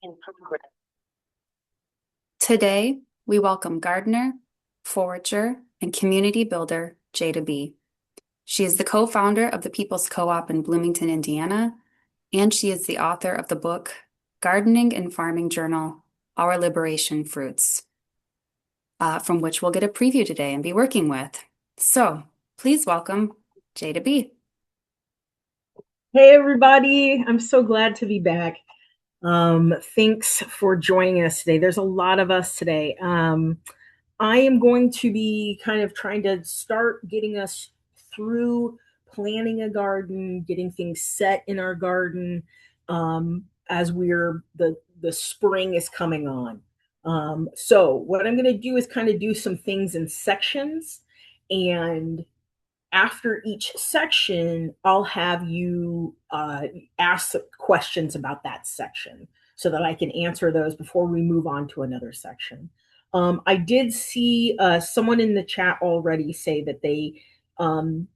in progress. Today, we welcome gardener, forager, and community builder Jada Bee. She is the co-founder of the People's Co-op in Bloomington, Indiana, and she is the author of the book Gardening and Farming Journal, Our Liberation Fruits, from which we'll get a preview today and be working with. So, please welcome Jada Bee. Hey, everybody. I'm so glad to be back. Thanks for joining us today. There's a lot of us today. I am going to be kind of trying to start getting us through planning a garden, getting things set in our garden as the spring is coming on. So what I'm going to do is kind of do some things in sections, and after each section, I'll have you ask questions about that section so that I can answer those before we move on to another section. I did see someone in the chat already say that they um,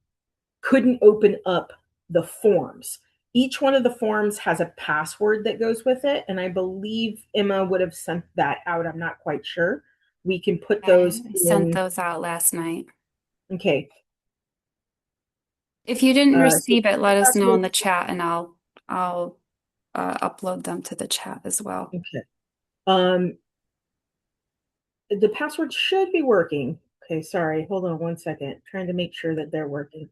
couldn't open up the forms. Each one of the forms has a password that goes with it, and I believe Emma would have sent that out. I'm not quite sure. We can put those I sent in. those out last night. Okay. If you didn't So receive it, let us know in the chat and I'll upload them to the chat as well. okay. Um, the password should be working. Okay, sorry. Hold on one second. Trying to make sure that they're working.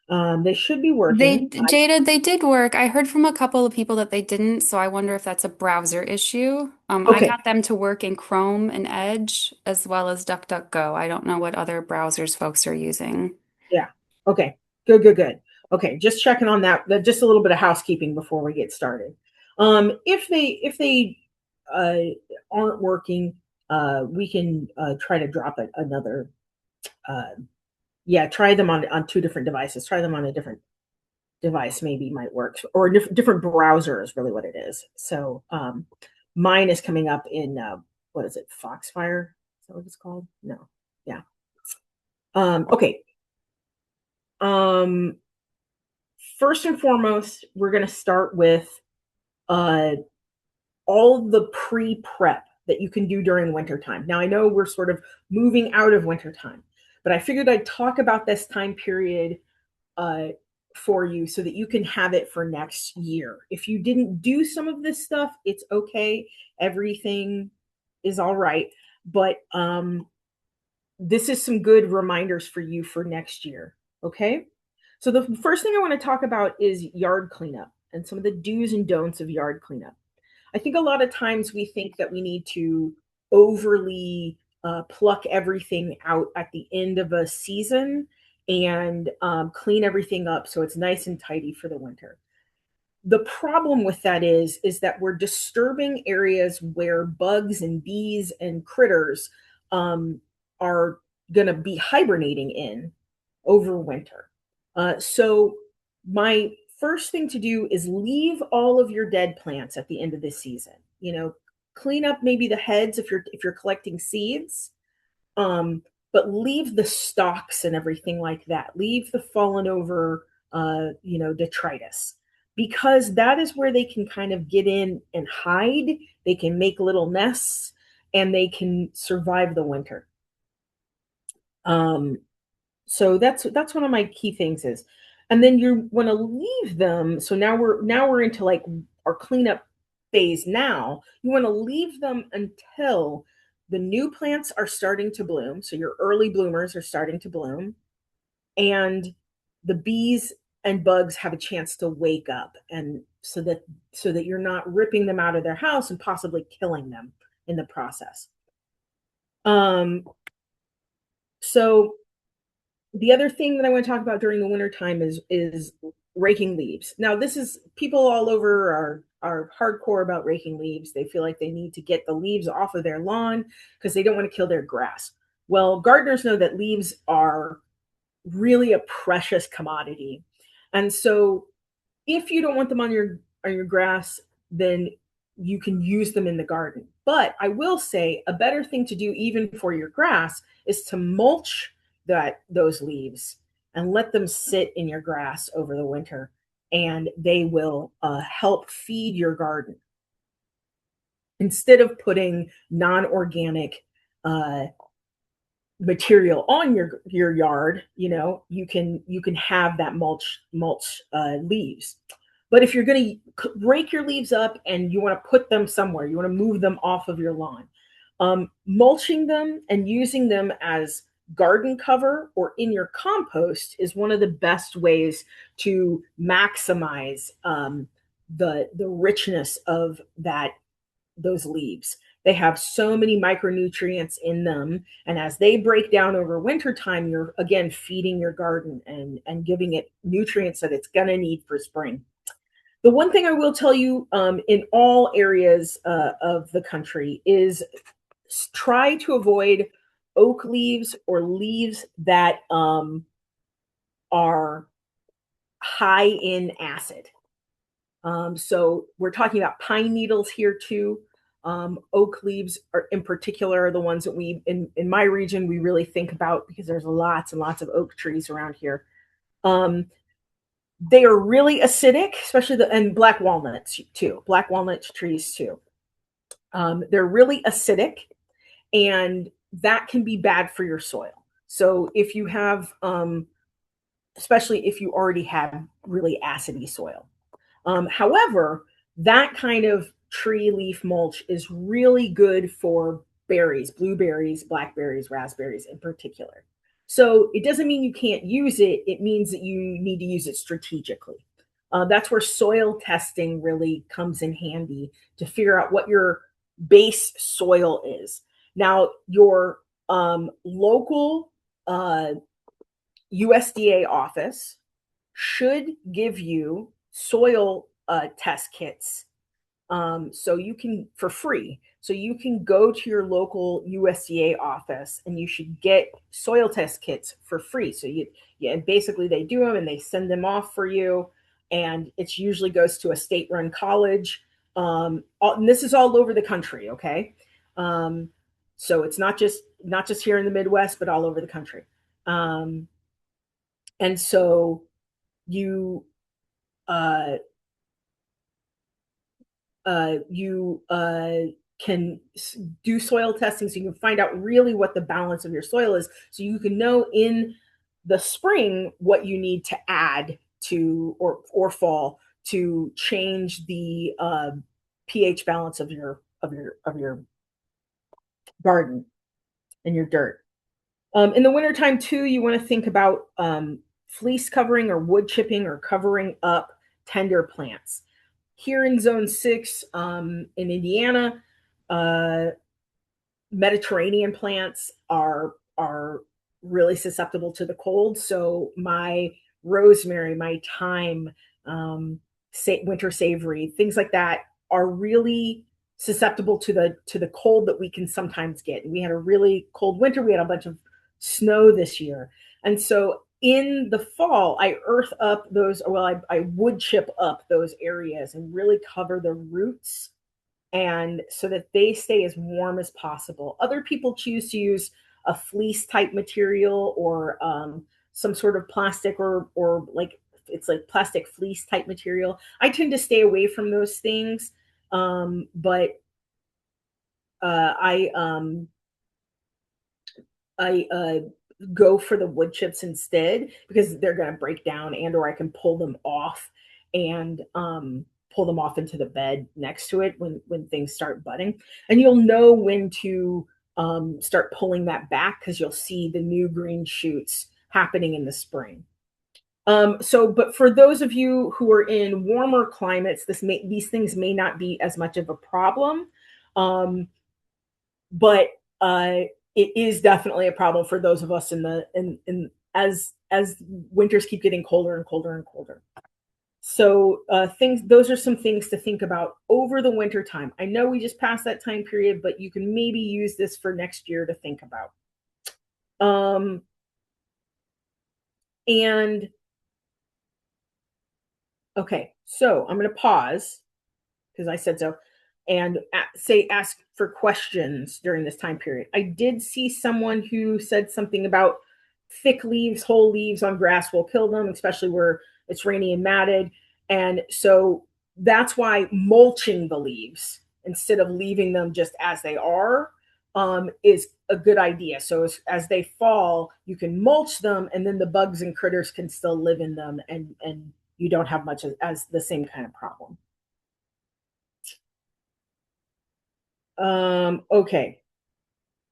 They should be working. Jada, they did work. I heard from a couple of people that they didn't, so I wonder if that's a browser issue. I Okay. got them to work in Chrome and Edge as well as DuckDuckGo. I don't know what other browsers folks are using. Yeah. Okay. Good, good, good. Okay, just checking on that. Just a little bit of housekeeping before we get started. If they aren't working, we can try to drop another. Uh, yeah, try them on two different devices. Try them on a different device, maybe might work, or different browser is really what it is. So mine is coming up in what is it, Foxfire? Is that what it's called? No. Yeah. Okay. um First and foremost, we're going to start with uh all the pre-prep that you can do during wintertime. Now, I know we're sort of moving out of wintertime, but I figured I'd talk about this time period uh, for you so that you can have it for next year. If you didn't do some of this stuff, it's okay. Everything is all right. But this is some good reminders for you for next year. Okay. So, the first thing I want to talk about is yard cleanup and some of the do's and don'ts of yard cleanup. I think a lot of times we think that we need to overly pluck everything out at the end of a season and clean everything up so it's nice and tidy for the winter. The problem with that is that we're disturbing areas where bugs and bees and critters are going to be hibernating in over winter. So my first thing to do is leave all of your dead plants at the end of the season. You know, clean up maybe the heads if you're collecting seeds, but leave the stalks and everything like that. Leave the fallen over, detritus, because that is where they can kind of get in and hide. They can make little nests, and they can survive the winter. Um, so that's one of my key things is, and then you want to leave them. So now we're into like our cleanup phase. Now you want to leave them until the new plants are starting to bloom. So your early bloomers are starting to bloom, and the bees and bugs have a chance to wake up, and so that you're not ripping them out of their house and possibly killing them in the process. Um, so the other thing that I want to talk about during the winter time is raking leaves. Now, this is people all over are hardcore about raking leaves. They feel like they need to get the leaves off of their lawn because they don't want to kill their grass. Well, gardeners know that leaves are really a precious commodity. And so if you don't want them on your grass, then you can use them in the garden. But I will say a better thing to do even for your grass is to mulch those leaves and let them sit in your grass over the winter, and they will help feed your garden. instead of putting non-organic uh, material on your yard, you can have that mulch leaves. But if you're going to rake your leaves up and you want to put them somewhere, you want to move them off of your lawn, mulching them and using them as garden cover or in your compost is one of the best ways to maximize the richness of those leaves. They have so many micronutrients in them. And as they break down over wintertime, you're again feeding your garden and giving it nutrients that it's going to need for spring. The one thing I will tell you in all areas of the country is try to avoid oak leaves or leaves that are high in acid. So we're talking about pine needles here too. Oak leaves are in particular are the ones that we in my region we really think about because there's lots and lots of oak trees around here. Um, they are really acidic, especially and black walnuts too. Black walnut trees too. They're really acidic, and that can be bad for your soil. So if you have, especially if you already have really acidy soil. However, that kind of tree leaf mulch is really good for berries, blueberries, blackberries, raspberries in particular. So it doesn't mean you can't use it. It means that you need to use it strategically. That's where soil testing really comes in handy to figure out what your base soil is. Now, your local USDA office should give you soil test kits so you can for free. So you can go to your local USDA office and you should get soil test kits for free. So yeah, basically they do them and they send them off for you, and it usually goes to a state-run college. And this is all over the country, okay? Um, so it's not just here in the Midwest, but all over the country. Um, and so you uh, you can do soil testing so you can find out really what the balance of your soil is so you can know in the spring what you need to add to or fall to change the pH balance of your garden and your dirt. In the wintertime too, you want to think about fleece covering or wood chipping or covering up tender plants. Here in Zone 6 in Indiana, uh, Mediterranean plants are really susceptible to the cold. So my rosemary, my thyme, winter savory, things like that are really susceptible to the cold that we can sometimes get. We had a really cold winter. We had a bunch of snow this year, and so in the fall, I earth up those. Well, I wood chip up those areas and really cover the roots and so that they stay as warm as possible. Other people choose to use a fleece type material or some sort of plastic or like it's like plastic fleece type material. I tend to stay away from those things, but I go for the wood chips instead because they're going to break down and or I can pull them off and pull them off into the bed next to it when things start budding. And you'll know when to start pulling that back because you'll see the new green shoots happening in the spring. But for those of you who are in warmer climates, these things may not be as much of a problem. But it is definitely a problem for those of us in as winters keep getting colder and colder and colder. So those are some things to think about over the winter time. I know we just passed that time period, but you can maybe use this for next year to think about. And okay, so I'm going to pause because I said so, and ask for questions during this time period. I did see someone who said something about thick leaves, whole leaves on grass will kill them, especially where it's rainy and matted. And so that's why mulching the leaves instead of leaving them just as they are, is a good idea. So as they fall, you can mulch them, and then the bugs and critters can still live in them, and you don't have much as the same kind of problem. Okay.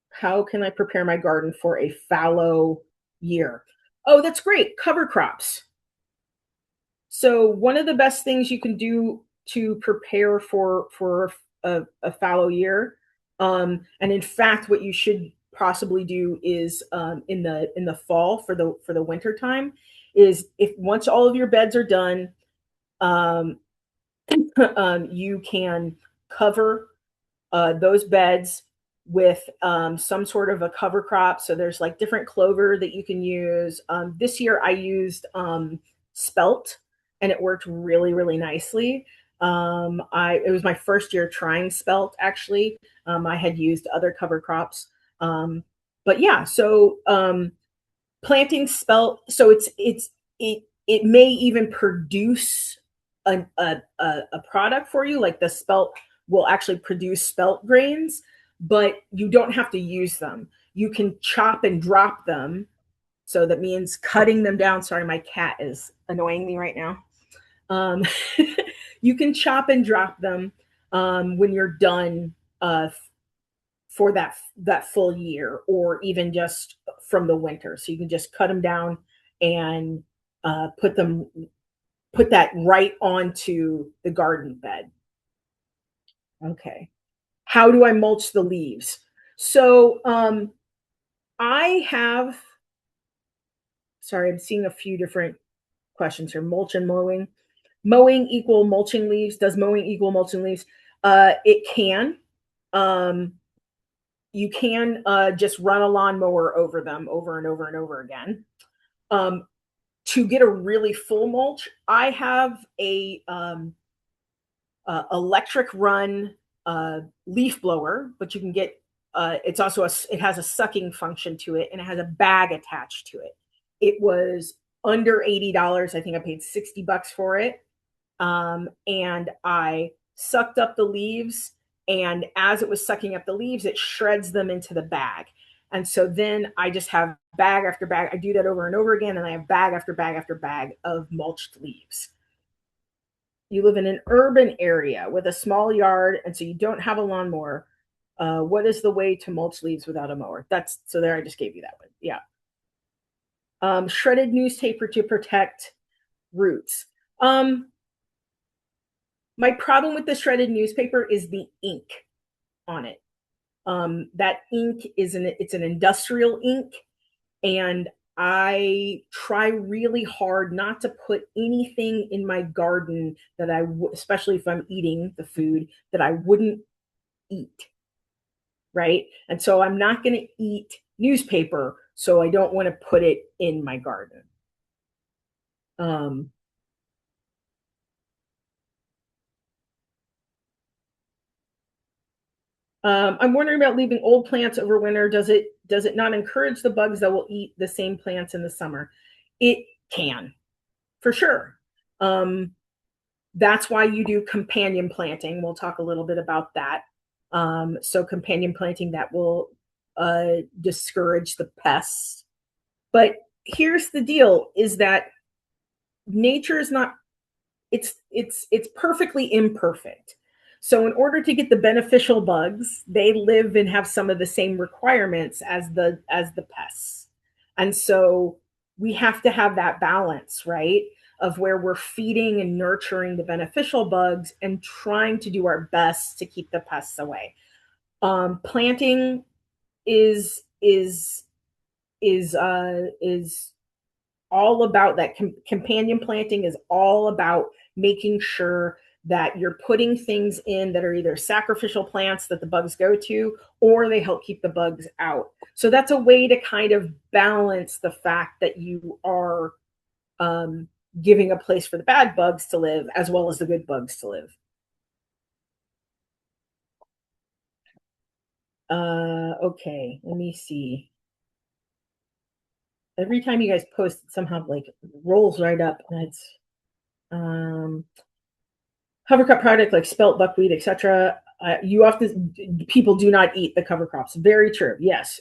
How can I prepare my garden for a fallow year? Oh, that's great. Cover crops. So one of the best things you can do to prepare for a fallow year, and in fact, what you should possibly do is in the fall for the winter time, is if once all of your beds are done, um, you can cover those beds with some sort of a cover crop. So there's like different clover that you can use. This year I used spelt, and it worked really, really nicely. It was my first year trying spelt actually. I had used other cover crops. But yeah, so planting spelt, so it may even produce a product for you, like the spelt will actually produce spelt grains, but you don't have to use them. You can chop and drop them. So that means cutting them down. Sorry, my cat is annoying me right now. Um, you can chop and drop them when you're done for that full year, or even just from the winter. So you can just cut them down and put that right onto the garden bed. Okay. How do I mulch the leaves? So I have, sorry, I'm seeing a few different questions here. Mulch and mowing. Mowing equal mulching leaves. Does mowing equal mulching leaves? It can. Um, you can just run a lawnmower over them over and over and over again. To get a really full mulch, I have a electric run leaf blower, but you can get it's also it has a sucking function to it, and it has a bag attached to it. It was under $80. I think I paid $60 for it. And I sucked up the leaves, and as it was sucking up the leaves, it shreds them into the bag. And so then I just have bag after bag. I do that over and over again, and I have bag after bag after bag of mulched leaves. You live in an urban area with a small yard, and so you don't have a lawnmower. What is the way to mulch leaves without a mower? That's so there. I just gave you that one. Yeah. Shredded newspaper to protect roots. My problem with the shredded newspaper is the ink on it. That ink it's an industrial ink, and I try really hard not to put anything in my garden that especially if I'm eating the food, that I wouldn't eat, right? And so I'm not going to eat newspaper, so I don't want to put it in my garden. Um, I'm wondering about leaving old plants over winter. Does it not encourage the bugs that will eat the same plants in the summer? It can, for sure. That's why you do companion planting. We'll talk a little bit about that. So companion planting, that will discourage the pests. But here's the deal: is that nature is not, it's perfectly imperfect. So in order to get the beneficial bugs, they live and have some of the same requirements as the pests. And so we have to have that balance, right? Of where we're feeding and nurturing the beneficial bugs and trying to do our best to keep the pests away. Planting is is is all about that. Companion planting is all about making sure that you're putting things in that are either sacrificial plants that the bugs go to, or they help keep the bugs out. So that's a way to kind of balance the fact that you are giving a place for the bad bugs to live as well as the good bugs to live. Okay, let me see. Every time you guys post, it somehow like rolls right up, and it's hovercrop product like spelt, buckwheat, etc. You often people do not eat the cover crops. Very true. Yes.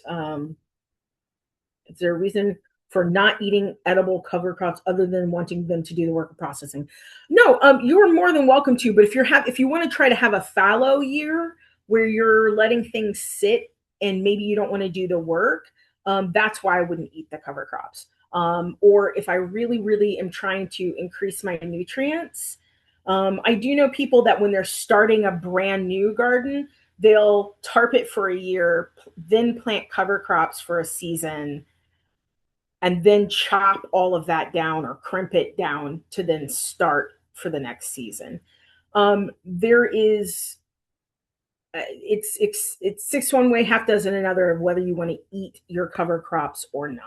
Is there a reason for not eating edible cover crops other than wanting them to do the work of processing? No, you're more than welcome to. But if you want to try to have a fallow year where you're letting things sit and maybe you don't want to do the work, that's why I wouldn't eat the cover crops. Or if I really, really am trying to increase my nutrients, I do know people that when they're starting a brand new garden, they'll tarp it for a year, then plant cover crops for a season, and then chop all of that down or crimp it down to then start for the next season. There is it's six one way, half dozen another of whether you want to eat your cover crops or not.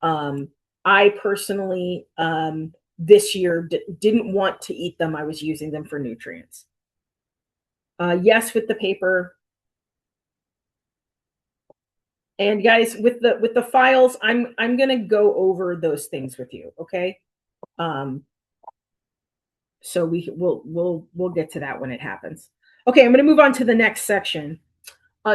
Um, I personally this year didn't want to eat them. I was using them for nutrients. Yes, with the paper. And guys, with the files, I'm gonna go over those things with you. Okay. Um, so we'll get to that when it happens. Okay, I'm going to move on to the next section.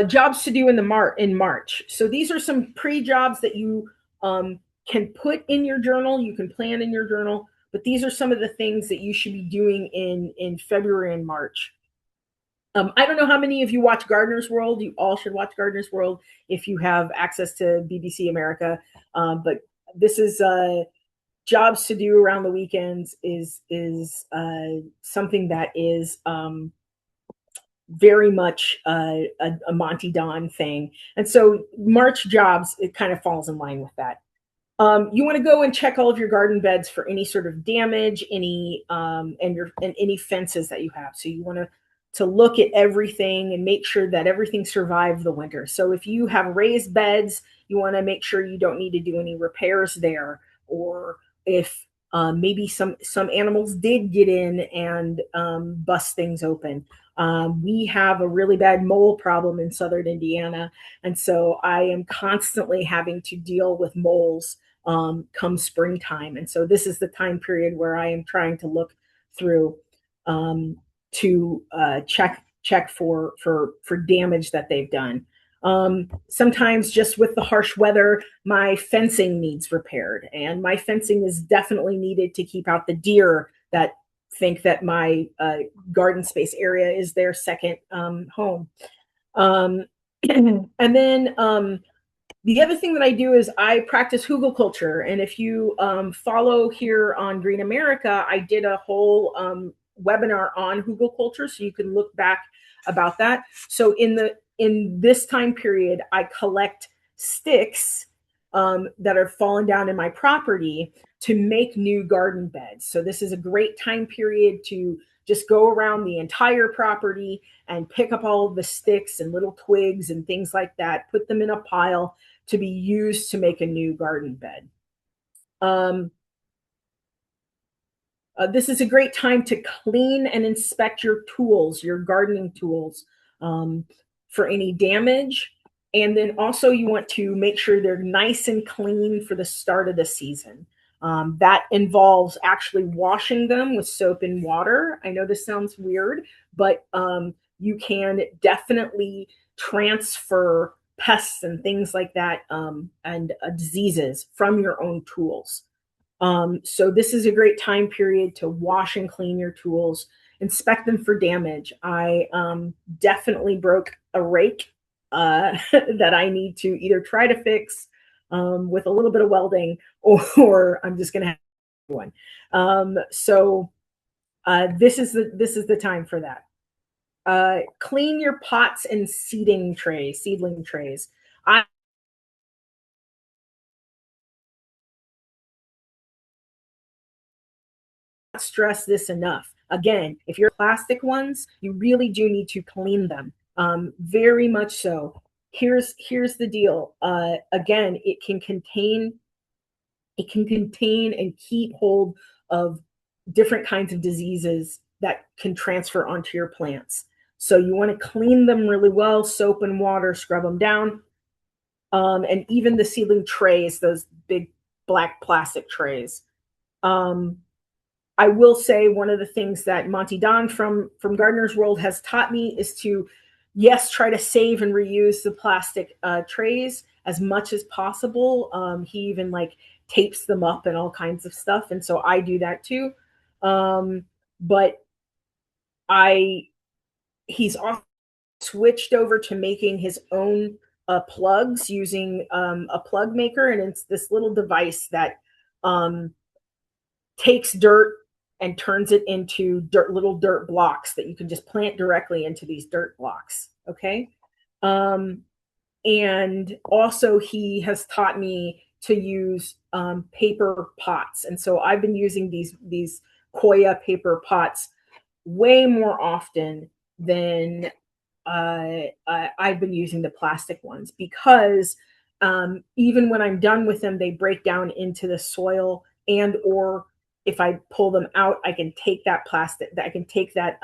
Jobs to do in March. So these are some pre-jobs that you can put in your journal. You can plan in your journal, but these are some of the things that you should be doing in February and March. I don't know how many of you watch Gardener's World. You all should watch Gardener's World if you have access to BBC America. But this is jobs to do around the weekends is something that is very much a Monty Don thing. And so March jobs, it kind of falls in line with that. You want to go and check all of your garden beds for any sort of damage, and any fences that you have. So you want to look at everything and make sure that everything survived the winter. So if you have raised beds, you want to make sure you don't need to do any repairs there, or if maybe some animals did get in and bust things open. We have a really bad mole problem in southern Indiana, and so I am constantly having to deal with moles come springtime. And so this is the time period where I am trying to look through to check for damage that they've done. Sometimes just with the harsh weather, my fencing needs repaired, and my fencing is definitely needed to keep out the deer that think that my garden space area is their second home. And then the other thing that I do is I practice hugelkultur. And if you follow here on Green America, I did a whole webinar on hugelkultur, so you can look back about that. So in this time period, I collect sticks that are fallen down in my property to make new garden beds. So this is a great time period to just go around the entire property and pick up all of the sticks and little twigs and things like that, put them in a pile to be used to make a new garden bed. This is a great time to clean and inspect your tools, your gardening tools, for any damage. And then also you want to make sure they're nice and clean for the start of the season. That involves actually washing them with soap and water. I know this sounds weird, but you can definitely transfer pests and things like that, and diseases from your own tools. So this is a great time period to wash and clean your tools, inspect them for damage. I definitely broke a rake that I need to either try to fix with a little bit of welding, or I'm just going to have one. So this is the time for that. Clean your pots and seedling trays. I stress this enough. Again, if you're plastic ones, you really do need to clean them. Very much so. Here's the deal. Again, it can contain and keep hold of different kinds of diseases that can transfer onto your plants. So you want to clean them really well, soap and water, scrub them down. And even the seedling trays, those big black plastic trays. I will say one of the things that Monty Don from Gardener's World has taught me is to, yes, try to save and reuse the plastic trays as much as possible. He even like tapes them up and all kinds of stuff, and so I do that too. But I he's also switched over to making his own plugs using a plug maker, and it's this little device that um, takes dirt and turns it into little dirt blocks that you can just plant directly into these dirt blocks. Okay. Um, and also, he has taught me to use paper pots. And so I've been using these Koya paper pots way more often than I've been using the plastic ones because even when I'm done with them, they break down into the soil, and or if I pull them out, I can take that plastic, I can take that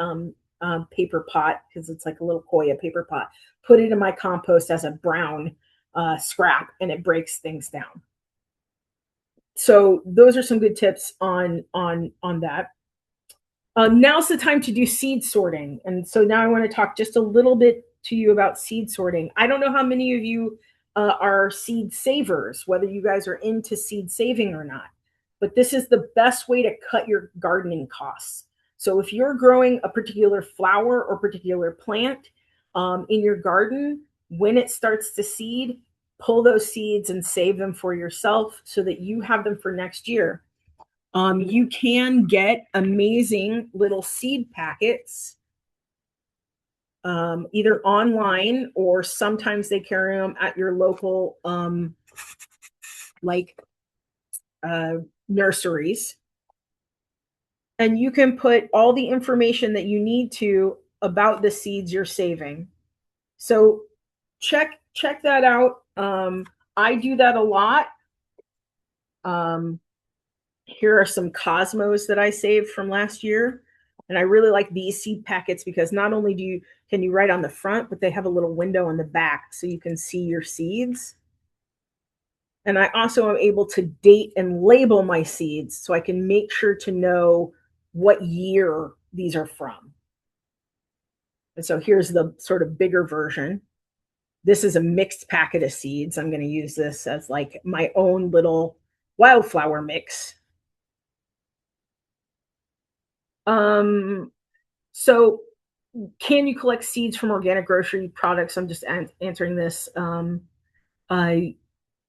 paper pot, because it's like a little Koya paper pot, put it in my compost as a brown scrap, and it breaks things down. So those are some good tips on that. Now's the time to do seed sorting. And so now I want to talk just a little bit to you about seed sorting. I don't know how many of you are seed savers, whether you guys are into seed saving or not, but this is the best way to cut your gardening costs. So if you're growing a particular flower or particular plant in your garden, when it starts to seed, pull those seeds and save them for yourself so that you have them for next year. You can get amazing little seed packets, either online or sometimes they carry them at your local, like uh, nurseries. And you can put all the information that you need to about the seeds you're saving. So check that out. I do that a lot. Um, Here are some cosmos that I saved from last year. And I really like these seed packets because not only can you write on the front, but they have a little window on the back so you can see your seeds. And I also am able to date and label my seeds so I can make sure to know what year these are from. And so here's the sort of bigger version. This is a mixed packet of seeds. I'm going to use this as like my own little wildflower mix. So can you collect seeds from organic grocery products? I'm just answering this. Uh,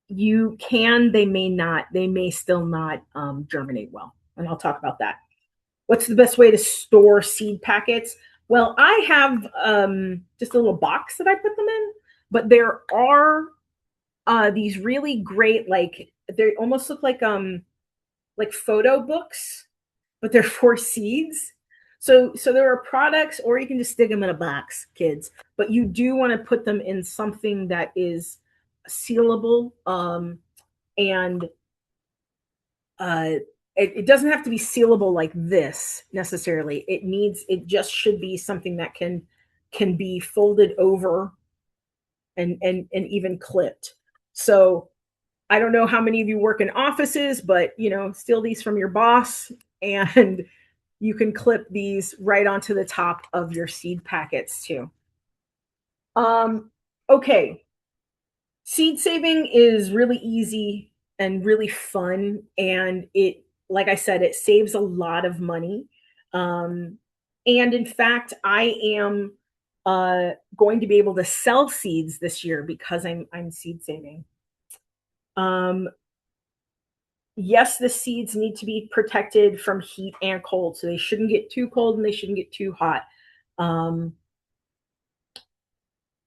you can, they may not, they may still not germinate well. And I'll talk about that. What's the best way to store seed packets? Well, I have just a little box that I put them in, but there are these really great, like they almost look like photo books, but they're for seeds. So there are products, or you can just stick them in a box, kids. But you do want to put them in something that is sealable, and uh, it doesn't have to be sealable like this necessarily. It just should be something that can be folded over and even clipped. So I don't know how many of you work in offices, but steal these from your boss, and you can clip these right onto the top of your seed packets too. Okay. Seed saving is really easy and really fun. And like I said, it saves a lot of money. And in fact, I am going to be able to sell seeds this year because I'm seed saving. Um, yes, the seeds need to be protected from heat and cold. So they shouldn't get too cold and they shouldn't get too hot. Um,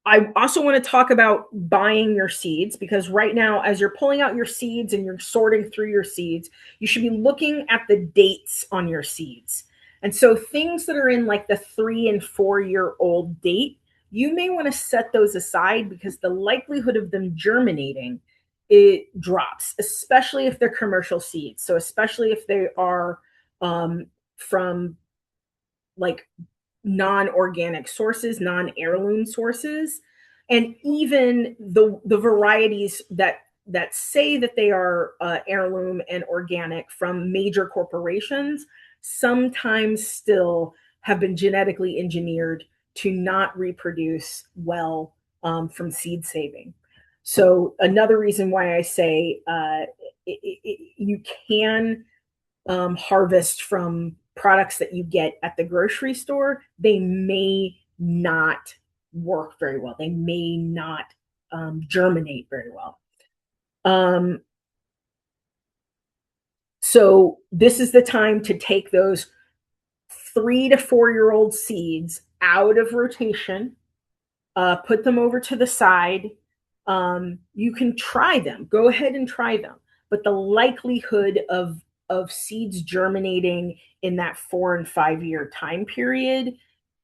I also want to talk about buying your seeds, because right now, as you're pulling out your seeds and you're sorting through your seeds, you should be looking at the dates on your seeds. And so things that are in like the 3 and 4 year old date, you may want to set those aside because the likelihood of them germinating, it drops, especially if they're commercial seeds. So especially if they are from like non-organic sources, non-heirloom sources, and even the varieties that say that they are heirloom and organic from major corporations, sometimes still have been genetically engineered to not reproduce well from seed saving. So another reason why I say you can harvest from products that you get at the grocery store, they may not work very well. They may not germinate very well. Um, so this is the time to take those 3 to 4 year old seeds out of rotation, put them over to the side. You can try them. Go ahead and try them. But the likelihood of seeds germinating in that 4 and 5 year time period,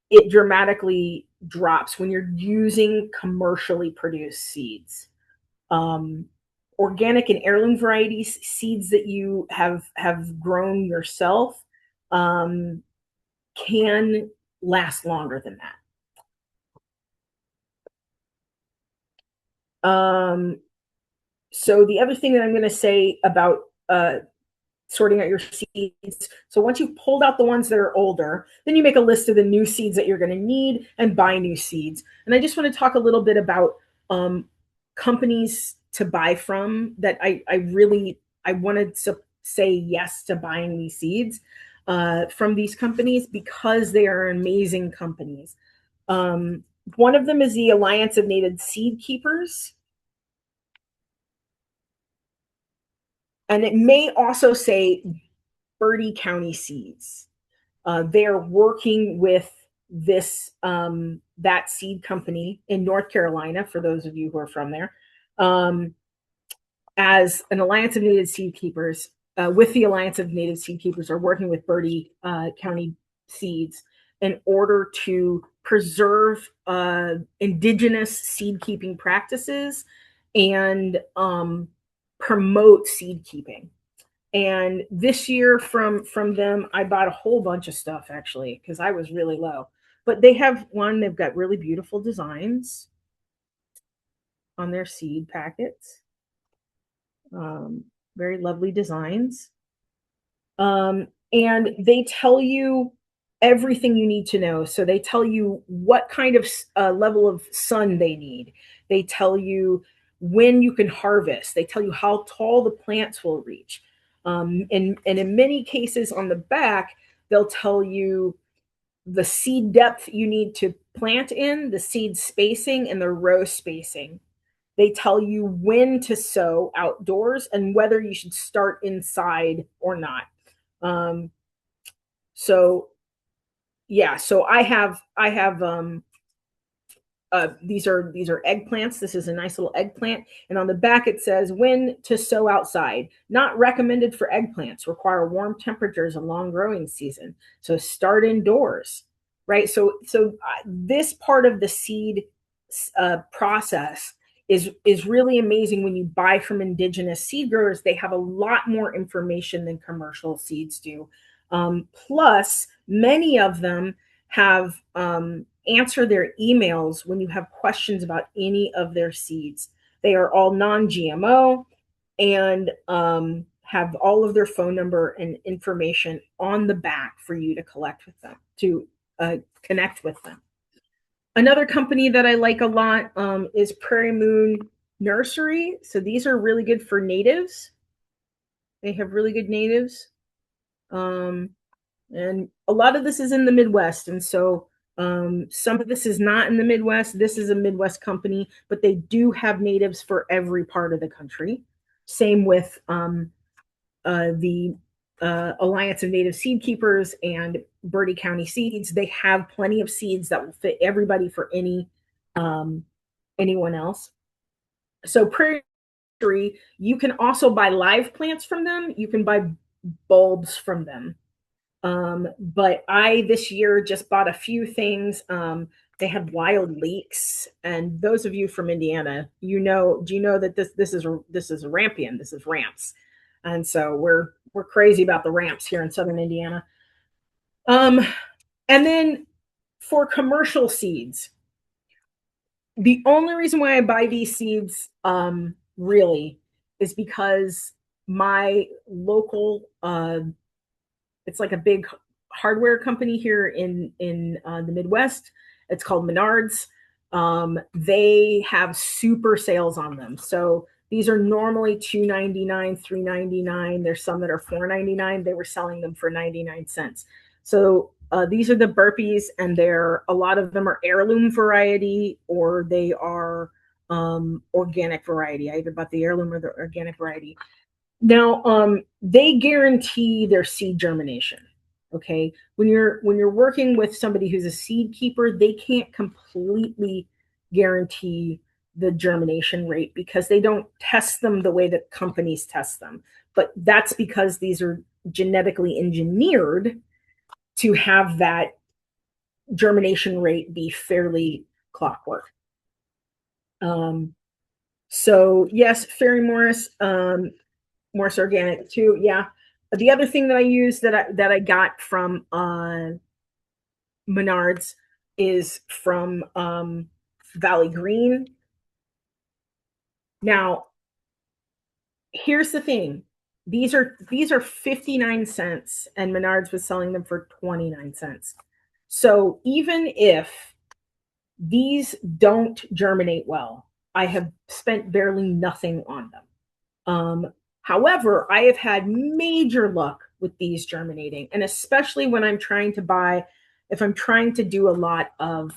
it dramatically drops when you're using commercially produced seeds. Um, Organic and heirloom varieties, seeds that you have grown yourself, um, can last longer than that. So the other thing that I'm going to say about sorting out your seeds. So once you've pulled out the ones that are older, then you make a list of the new seeds that you're going to need and buy new seeds. And I just want to talk a little bit about um, companies to buy from that I wanted to say yes to buying these seeds from these companies because they are amazing companies. Um, One of them is the Alliance of Native Seed Keepers. And it may also say Bertie County Seeds. They're working with this that seed company in North Carolina, for those of you who are from there, um, as an Alliance of Native Seed Keepers. With the Alliance of Native Seed Keepers, are working with Bertie County Seeds in order to preserve indigenous seed keeping practices and promote seed keeping. And this year from them, I bought a whole bunch of stuff actually because I was really low. But they've got really beautiful designs on their seed packets. Um, Very lovely designs. And they tell you everything you need to know. So they tell you what kind of level of sun they need. They tell you when you can harvest. They tell you how tall the plants will reach. And in many cases on the back, they'll tell you the seed depth you need to plant in, the seed spacing, and the row spacing. They tell you when to sow outdoors and whether you should start inside or not. Um, so yeah, so I have these are eggplants. This is a nice little eggplant, and on the back it says when to sow outside. Not recommended for eggplants. Require warm temperatures and long growing season. So start indoors, right? So this part of the seed process is really amazing when you buy from indigenous seed growers. They have a lot more information than commercial seeds do. Plus, many of them have answer their emails when you have questions about any of their seeds. They are all non-GMO and have all of their phone number and information on the back for you to collect with them, to connect with them. Another company that I like a lot is Prairie Moon Nursery. So these are really good for natives. They have really good natives. Um, and a lot of this is in the Midwest. And so some of this is not in the Midwest. This is a Midwest company, but they do have natives for every part of the country. Same with the Alliance of Native Seed Keepers and Bertie County Seeds. They have plenty of seeds that will fit everybody for anyone else. So Prairie, you can also buy live plants from them. You can buy bulbs from them. But I this year just bought a few things. They had wild leeks, and those of you from Indiana, do you know that this is a rampion? This is ramps, and so we're crazy about the ramps here in Southern Indiana. Um, and then for commercial seeds, the only reason why I buy these seeds, really, is because my local it's like a big hardware company here in the Midwest. It's called Menards. They have super sales on them. So these are normally $2.99, $3.99. There's some that are $4.99. They were selling them for 99 cents. So these are the burpees, and they're a lot of them are heirloom variety, or they are organic variety. I either bought the heirloom or the organic variety. Now, they guarantee their seed germination. Okay, when you're working with somebody who's a seed keeper, they can't completely guarantee the germination rate because they don't test them the way that companies test them. But that's because these are genetically engineered to have that germination rate be fairly clockwork. Um, so yes, Fairy Morris, Morse Organic too. Yeah. The other thing that I use that I got from Menards is from Valley Green. Now, here's the thing. These are 59 cents and Menards was selling them for 29 cents. So even if these don't germinate well, I have spent barely nothing on them. However, I have had major luck with these germinating, and especially when I'm trying to buy, if I'm trying to do a lot of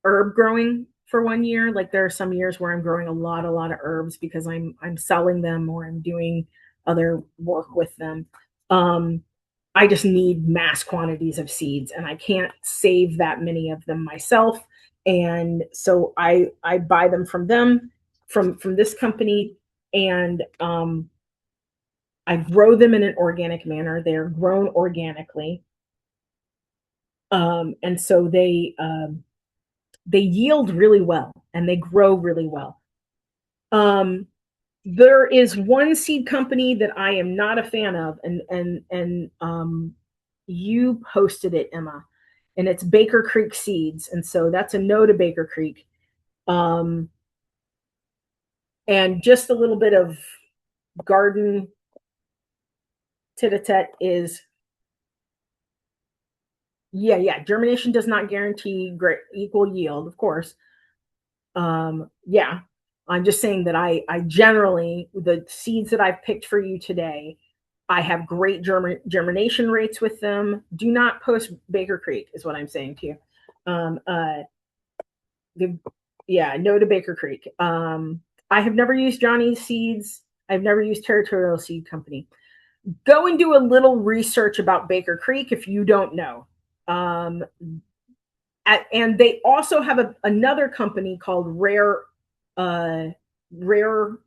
herb growing for one year, like there are some years where I'm growing a lot of herbs because I'm selling them or I'm doing other work with them. Um, I just need mass quantities of seeds, and I can't save that many of them myself. And so I buy them from them, from this company, and I grow them in an organic manner. They're grown organically, and so they yield really well and they grow really well. Um, there is one seed company that I am not a fan of, and you posted it, Emma, and it's Baker Creek Seeds, and so that's a no to Baker Creek. Um, and just a little bit of garden tete-a-tete is, yeah, germination does not guarantee great equal yield, of course. Yeah, I'm just saying that I generally, the seeds that I've picked for you today, I have great germination rates with them. Do not post Baker Creek is what I'm saying to you. Um, uh, the, yeah, no to Baker Creek. I have never used Johnny's Seeds. I've never used Territorial Seed Company. Go and do a little research about Baker Creek if you don't know. Um, and they also have another company called uh, Rare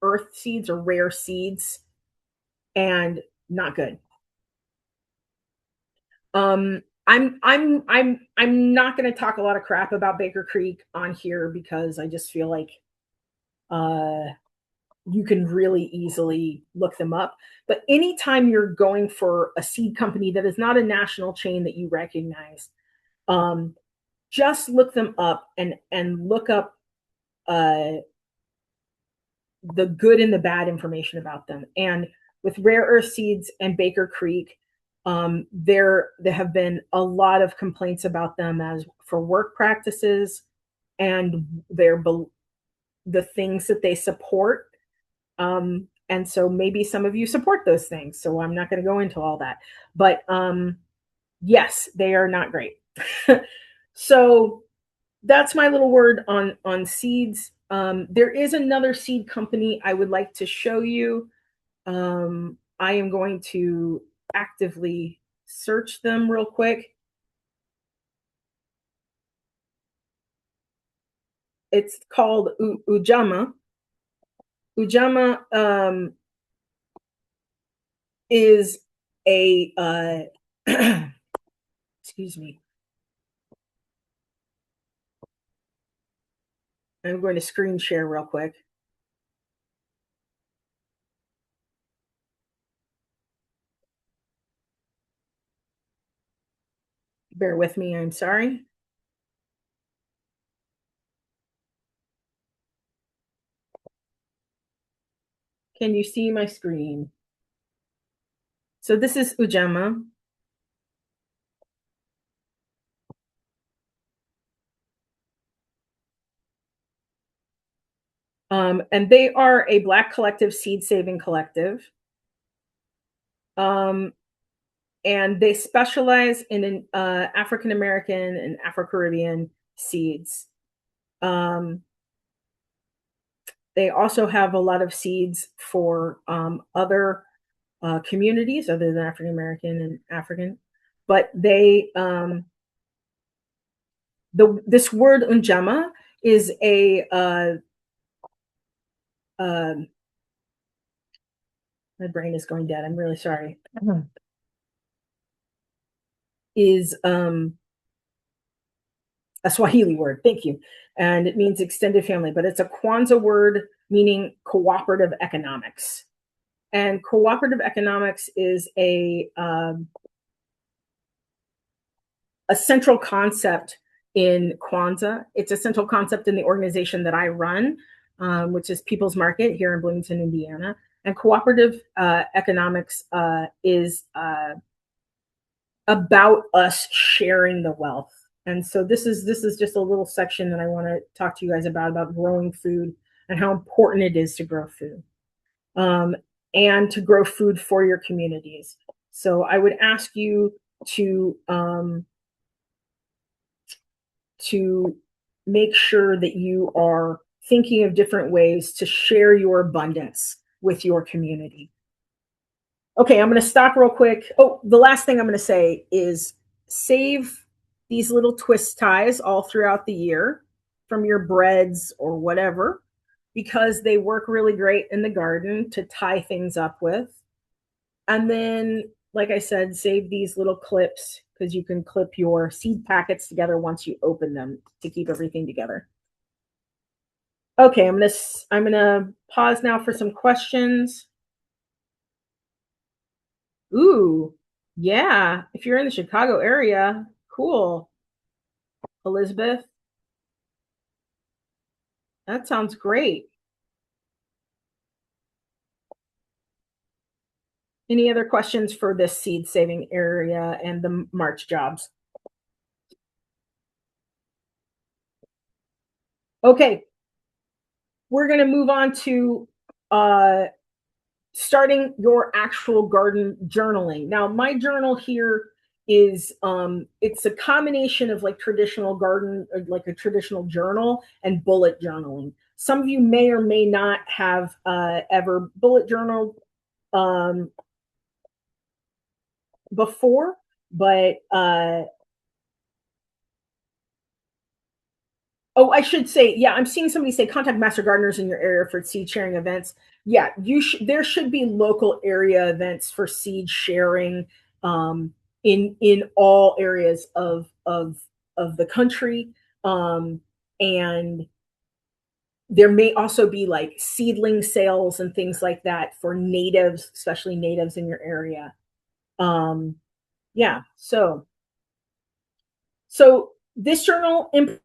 Earth Seeds or Rare Seeds, and not good. I'm not going to talk a lot of crap about Baker Creek on here because I just feel like uh, you can really easily look them up. But anytime you're going for a seed company that is not a national chain that you recognize, um, just look them up and look up uh, the good and the bad information about them. And with Rare Earth Seeds and Baker Creek, there have been a lot of complaints about them as for work practices and the things that they support. And so maybe some of you support those things. So I'm not going to go into all that. But yes, they are not great. So that's my little word on seeds. There is another seed company I would like to show you. I am going to actively search them real quick. It's called Ujama. Ujama is a excuse me. I'm going to screen share real quick. Bear with me, I'm sorry. Can you see my screen? So this is Ujema. And they are a Black collective, seed saving collective. And they specialize in African American and Afro Caribbean seeds. They also have a lot of seeds for other communities other than African American and African, but this word unjama is my brain is going dead. I'm really sorry. Is a Swahili word. Thank you. And it means extended family, but it's a Kwanzaa word meaning cooperative economics. And cooperative economics is a central concept in Kwanzaa. It's a central concept in the organization that I run, which is People's Market here in Bloomington, Indiana. And cooperative economics is about us sharing the wealth. And so this is just a little section that I want to talk to you guys about growing food and how important it is to grow food, and to grow food for your communities. So I would ask you to make sure that you are thinking of different ways to share your abundance with your community. Okay, I'm going to stop real quick. Oh, the last thing I'm going to say is save these little twist ties all throughout the year from your breads or whatever, because they work really great in the garden to tie things up with. And then, like I said, save these little clips because you can clip your seed packets together once you open them to keep everything together. Okay, I'm gonna pause now for some questions. Ooh, yeah. If you're in the Chicago area, cool. Elizabeth, that sounds great. Any other questions for this seed saving area and the March jobs? Okay, we're going to move on to starting your actual garden journaling. Now, my journal here is it's a combination of like traditional garden, like a traditional journal and bullet journaling. Some of you may or may not have ever bullet journaled before, but oh, I should say, yeah, I'm seeing somebody say contact master gardeners in your area for seed sharing events. Yeah, there should be local area events for seed sharing in all areas of the country. And there may also be like seedling sales and things like that for natives, especially natives in your area. Yeah, so this journal in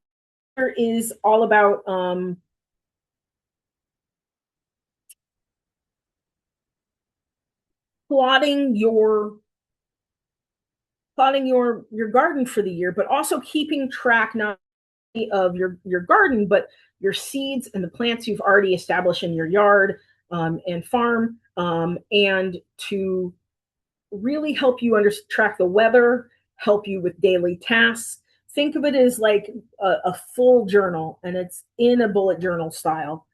is all about plotting your garden for the year, but also keeping track not only of your garden, but your seeds and the plants you've already established in your yard and farm, and to really help you track the weather, help you with daily tasks. Think of it as like a full journal, and it's in a bullet journal style.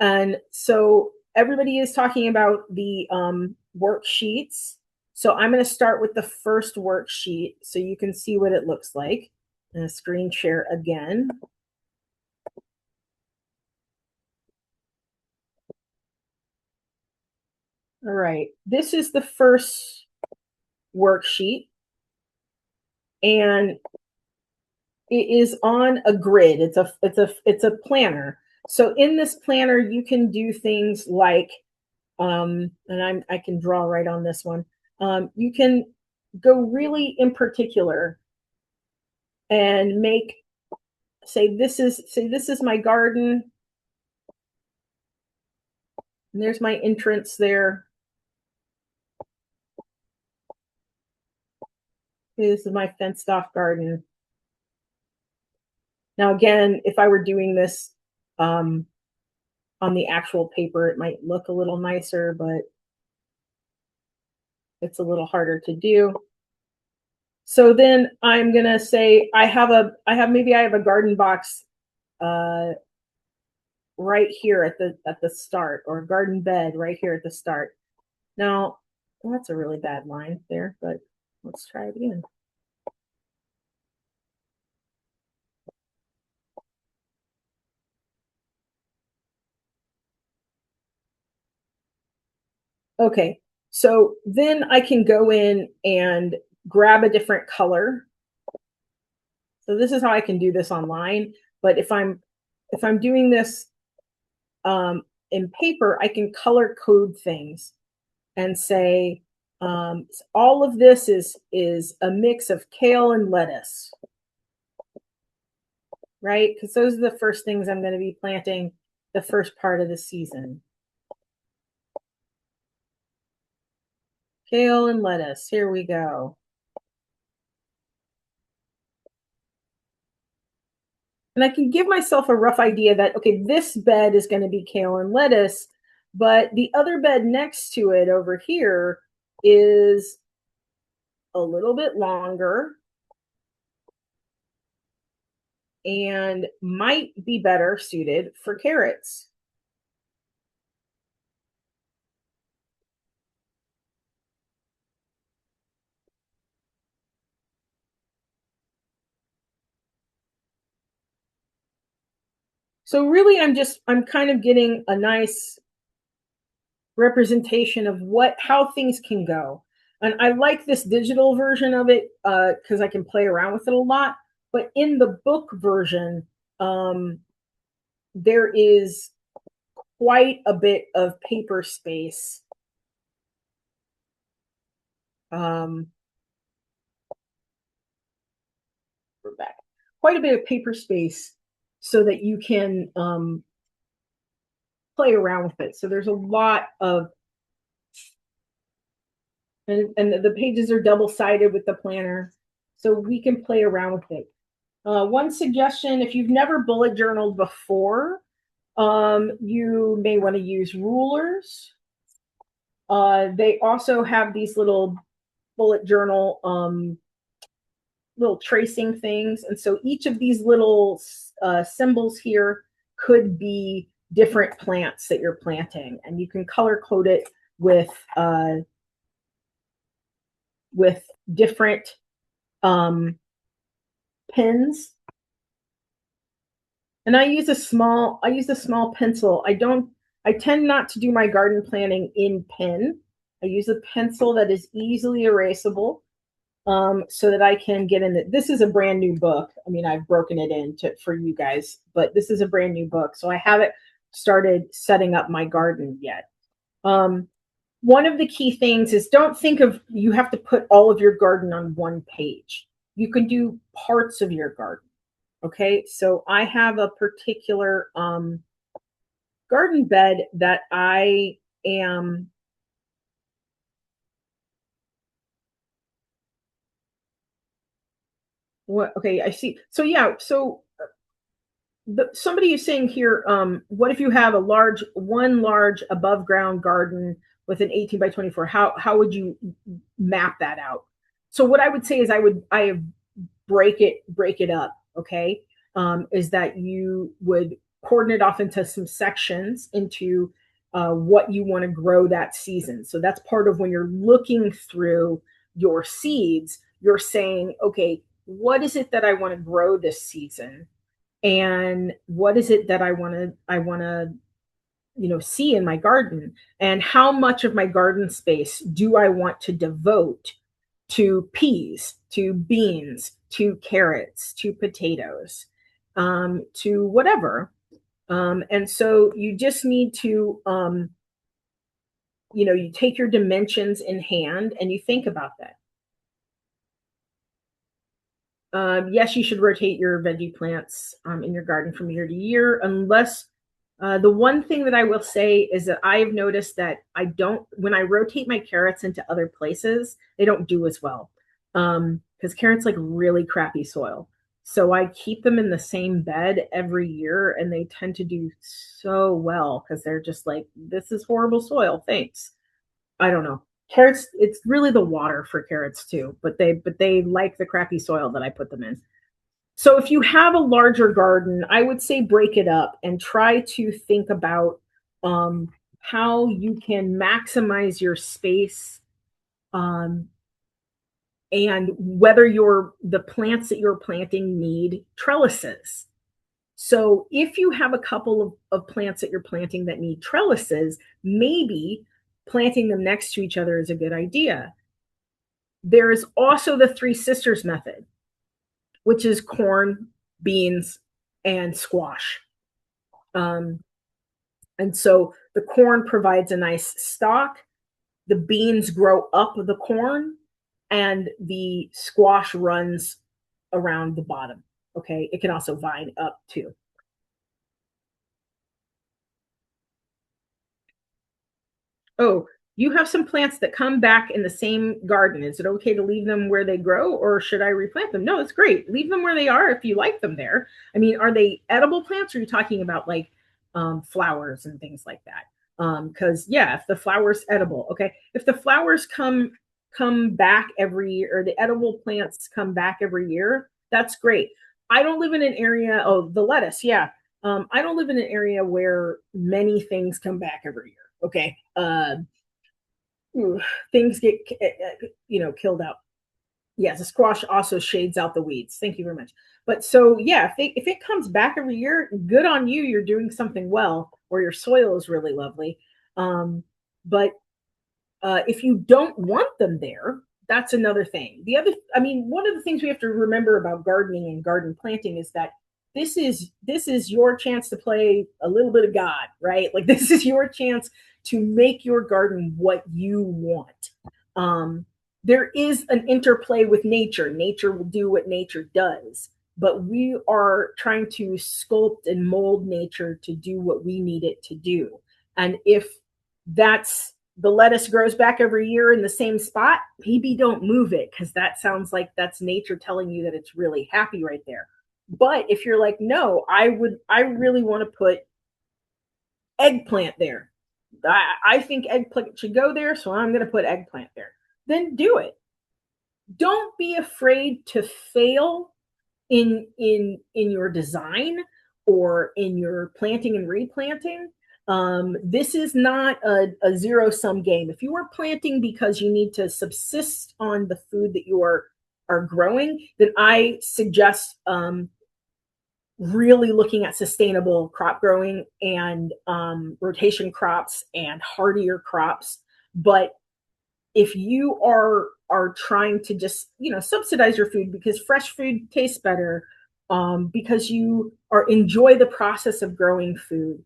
And so everybody is talking about the worksheets. So I'm going to start with the first worksheet so you can see what it looks like. And screen share again. All right, this is the first worksheet, and it is on a grid. It's a planner. So in this planner, you can do things like, and I can draw right on this one. You can go really in particular and say this is my garden, and there's my entrance there. Okay, this is my fenced off garden. Now, again, if I were doing this on the actual paper, it might look a little nicer, but it's a little harder to do. So then I'm gonna say I have a garden box uh, right here at the start, or a garden bed right here at the start. Now, well, that's a really bad line there, but let's try it again. Okay, so then I can go in and grab a different color. So this is how I can do this online. But if I'm doing this in paper, I can color code things and say all of this is a mix of kale and lettuce, right? Because those are the first things I'm going to be planting the first part of the season. Kale and lettuce. Here we go. And I can give myself a rough idea that, okay, this bed is going to be kale and lettuce, but the other bed next to it over here is a little bit longer and might be better suited for carrots. So really I'm kind of getting a nice representation of how things can go. And I like this digital version of it because I can play around with it a lot. But in the book version, there is quite a bit of paper space. We're back. Quite a bit of paper space so that you can play around with it. So there's a lot of, and the pages are double-sided with the planner, so we can play around with it. One suggestion, if you've never bullet journaled before, you may want to use rulers. They also have these little bullet journal little tracing things. And so each of these little symbols here could be different plants that you're planting. And you can color code it with different pens. And I use a small pencil. I tend not to do my garden planning in pen. I use a pencil that is easily erasable so that I can get in it. This is a brand new book. I mean, I've broken it into for you guys, but this is a brand new book. So I haven't started setting up my garden yet. One of the key things is don't think of you have to put all of your garden on one page. You can do parts of your garden. Okay, so I have a particular garden bed that I am okay, I see. So yeah, so somebody is saying here, what if you have one large above ground garden with an 18 by 24? How would you map that out? So what I would say is I break it up. Okay, is that you would cordon it off into some sections into what you want to grow that season. So that's part of when you're looking through your seeds, you're saying, okay, what is it that I want to grow this season? And what is it that I want to see in my garden, and how much of my garden space do I want to devote to peas, to beans, to carrots, to potatoes, to whatever. And so you just need to you take your dimensions in hand and you think about that. Yes, you should rotate your veggie plants in your garden from year to year, unless the one thing that I will say is that I've noticed that when I rotate my carrots into other places, they don't do as well. Because carrots like really crappy soil. So I keep them in the same bed every year, and they tend to do so well because they're just like, this is horrible soil. Thanks. I don't know. Carrots, it's really the water for carrots too, but they like the crappy soil that I put them in. So if you have a larger garden, I would say break it up and try to think about how you can maximize your space, um, and whether the plants that you're planting need trellises. So if you have a couple of plants that you're planting that need trellises, maybe planting them next to each other is a good idea. There is also the three sisters method, which is corn, beans, and squash. Um, and so the corn provides a nice stalk. The beans grow up the corn, and the squash runs around the bottom. Okay. It can also vine up too. Oh, you have some plants that come back in the same garden. Is it okay to leave them where they grow, or should I replant them? No, it's great. Leave them where they are if you like them there. I mean, are they edible plants, or are you talking about like flowers and things like that? Because yeah, if the flowers edible, okay. If the flowers come back every year, or the edible plants come back every year, that's great. I don't live in an area. Oh, the lettuce, yeah. I don't live in an area where many things come back every year. Okay. Things get killed out. Yes, the squash also shades out the weeds. Thank you very much. But so yeah, if it comes back every year, good on you. You're doing something well, or your soil is really lovely. But if you don't want them there, that's another thing. I mean, one of the things we have to remember about gardening and garden planting is that this is your chance to play a little bit of God, right? Like this is your chance to make your garden what you want. Um, there is an interplay with nature. Nature will do what nature does, but we are trying to sculpt and mold nature to do what we need it to do. And if that's the lettuce grows back every year in the same spot, maybe don't move it, because that sounds like that's nature telling you that it's really happy right there. But if you're like, no, I really want to put eggplant there. I think eggplant should go there, so I'm going to put eggplant there. Then do it. Don't be afraid to fail in your design or in your planting and replanting. This is not a zero sum game. If you are planting because you need to subsist on the food that you are growing, then I suggest really looking at sustainable crop growing and rotation crops and hardier crops. But if you are trying to just subsidize your food because fresh food tastes better, because you are enjoy the process of growing food,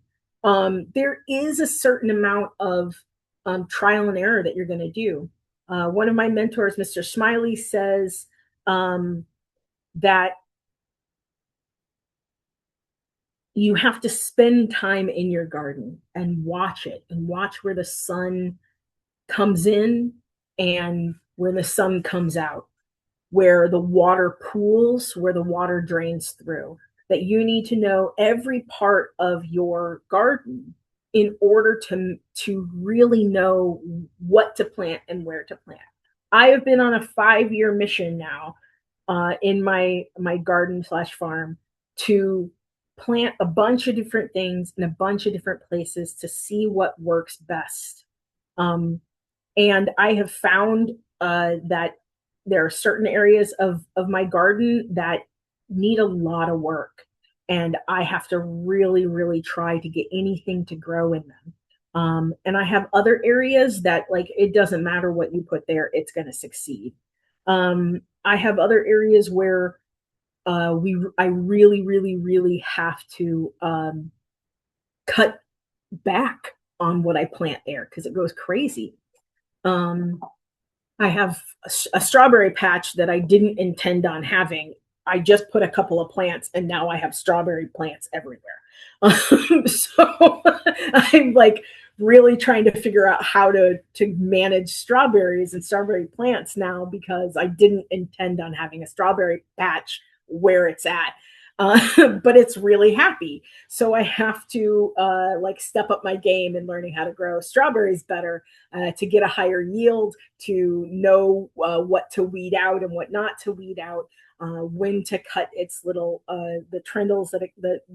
there is a certain amount of trial and error that you're going to do. One of my mentors, Mr. Smiley, says that you have to spend time in your garden and watch it and watch where the sun comes in and where the sun comes out, where the water pools, where the water drains through. That you need to know every part of your garden in order to really know what to plant and where to plant. I have been on a 5-year mission now in my garden slash farm to plant a bunch of different things in a bunch of different places to see what works best. And I have found that there are certain areas of my garden that need a lot of work. And I have to really, really try to get anything to grow in them. And I have other areas that, like, it doesn't matter what you put there, it's going to succeed. I have other areas where I really, really, really have to cut back on what I plant there because it goes crazy. Um, I have a strawberry patch that I didn't intend on having. I just put a couple of plants, and now I have strawberry plants everywhere. So I'm like really trying to figure out how to manage strawberries and strawberry plants now, because I didn't intend on having a strawberry patch where it's at. But it's really happy. So I have to like step up my game in learning how to grow strawberries better, to get a higher yield, to know what to weed out and what not to weed out, when to cut its little the trindles that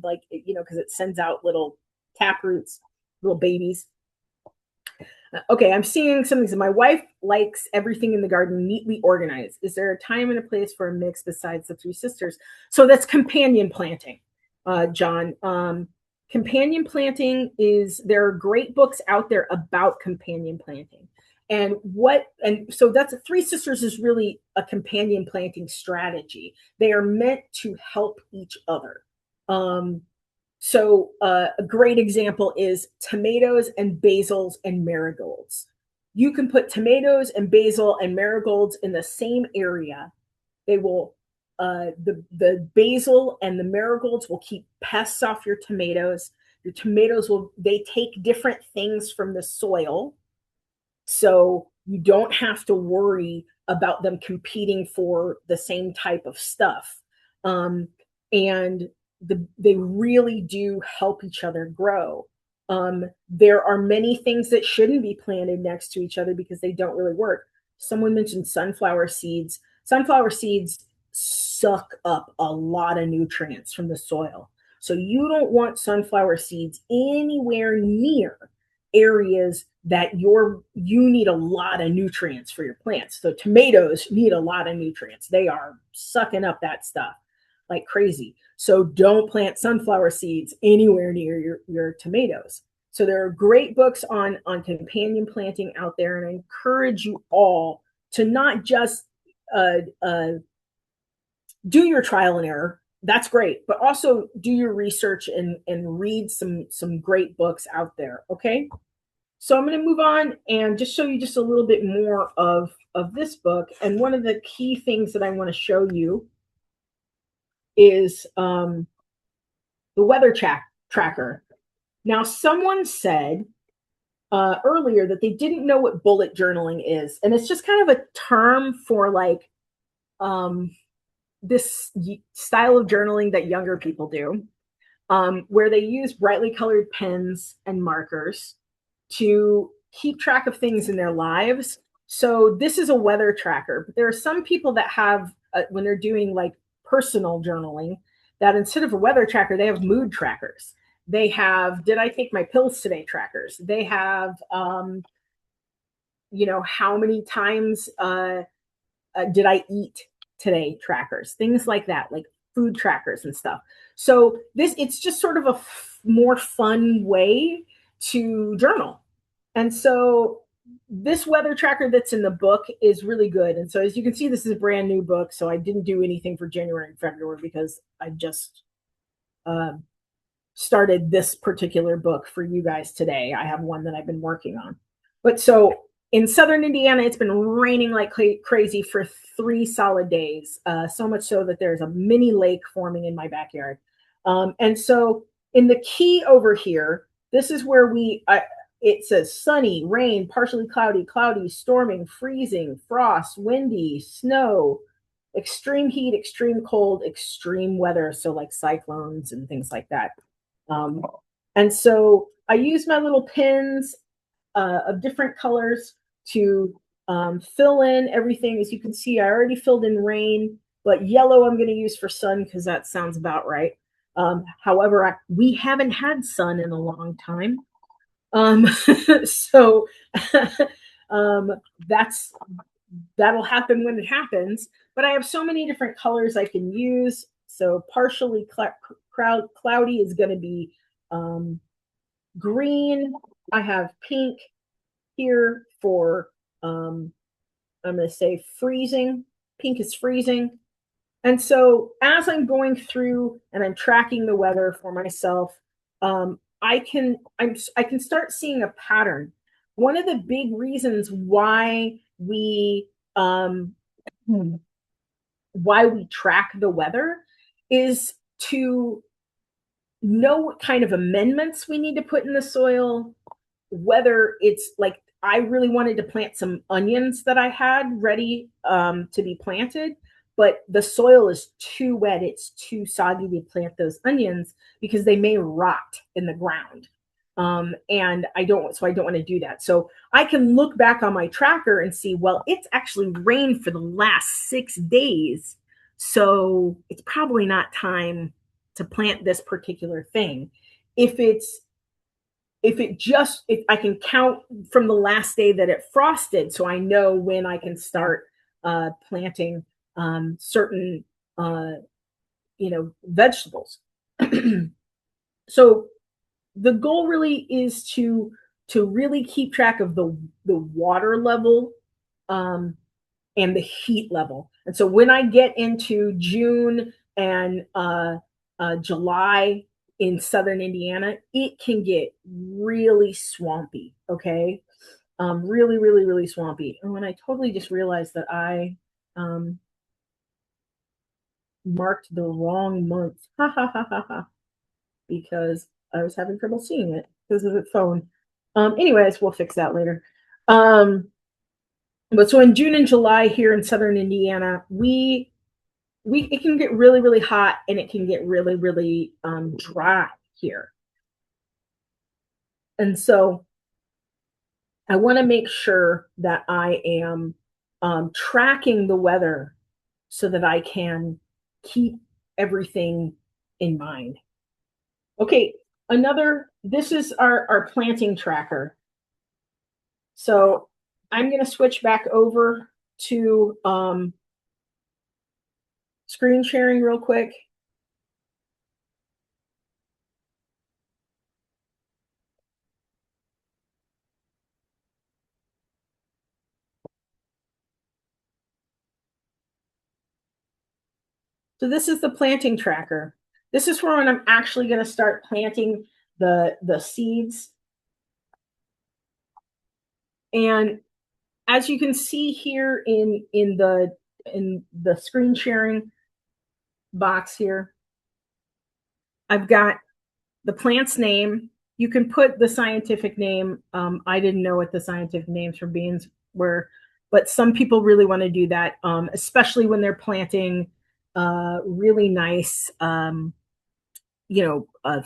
like, you know, because it sends out little tap roots, little babies. Okay, I'm seeing something. So my wife likes everything in the garden neatly organized. Is there a time and a place for a mix besides the three sisters? So that's companion planting, John. Companion planting is, there are great books out there about companion planting. And so that's Three Sisters is really a companion planting strategy. They are meant to help each other. Um, a great example is tomatoes and basils and marigolds. You can put tomatoes and basil and marigolds in the same area. They will, the basil and the marigolds will keep pests off your tomatoes. Your tomatoes will, they take different things from the soil, so you don't have to worry about them competing for the same type of stuff. And they really do help each other grow. There are many things that shouldn't be planted next to each other because they don't really work. Someone mentioned sunflower seeds. Sunflower seeds suck up a lot of nutrients from the soil. So you don't want sunflower seeds anywhere near areas that you need a lot of nutrients for your plants. So tomatoes need a lot of nutrients. They are sucking up that stuff like crazy. So don't plant sunflower seeds anywhere near your tomatoes. So there are great books on companion planting out there, and I encourage you all to not just do your trial and error. That's great, but also do your research and read some great books out there. Okay. So I'm going to move on and just show you just a little bit more of this book. And one of the key things that I want to show you is the weather tracker. Now, someone said earlier that they didn't know what bullet journaling is. And it's just kind of a term for like this style of journaling that younger people do, where they use brightly colored pens and markers to keep track of things in their lives. So this is a weather tracker. But there are some people that have, when they're doing like personal journaling, that instead of a weather tracker, they have mood trackers. They have, did I take my pills today trackers? They have, how many times did I eat today trackers? Things like that, like food trackers and stuff. So it's just sort of a more fun way to journal. And so this weather tracker that's in the book is really good. And so as you can see, this is a brand new book. So I didn't do anything for January and February because I just started this particular book for you guys today. I have one that I've been working on. But so in southern Indiana, it's been raining like crazy for 3 solid days. So much so that there's a mini lake forming in my backyard. And so in the key over here, this is where it says sunny, rain, partially cloudy, cloudy, storming, freezing, frost, windy, snow, extreme heat, extreme cold, extreme weather. So like cyclones and things like that. And so I use my little pins of different colors to fill in everything. As you can see, I already filled in rain, but yellow I'm going to use for sun because that sounds about right. However, we haven't had sun in a long time. So that'll happen when it happens. But I have so many different colors I can use. So partially cloudy is going to be green. I have pink here for, I'm going to say freezing. Pink is freezing. And so as I'm going through and I'm tracking the weather for myself, I can start seeing a pattern. One of the big reasons why we track the weather is to know what kind of amendments we need to put in the soil, whether it's like I really wanted to plant some onions that I had ready to be planted, but the soil is too wet. It's too soggy to plant those onions because they may rot in the ground. And I don't, so I don't want to do that. So I can look back on my tracker and see, well, it's actually rained for the last 6 days. So it's probably not time to plant this particular thing. If it's if I can count from the last day that it frosted, so I know when I can start planting certain uh, vegetables. So the goal really is to really keep track of the water level um, and the heat level. And so when I get into June and July in southern Indiana, it can get really swampy. Okay. Really, really, really swampy. And when I totally just realized that I um, marked the wrong month, ha ha ha ha ha, because I was having trouble seeing it because of the phone. Anyways, we'll fix that later. But so in June and July here in southern Indiana, we it can get really really hot and it can get really really dry here, and so I want to make sure that I am tracking the weather so that I can keep everything in mind. Okay, this is our planting tracker. So I'm going to switch back over to screen sharing real quick. So this is the planting tracker. This is for when I'm actually going to start planting the seeds. And as you can see here in the screen sharing box here, I've got the plant's name. You can put the scientific name. I didn't know what the scientific names for beans were, but some people really want to do that, especially when they're planting really nice,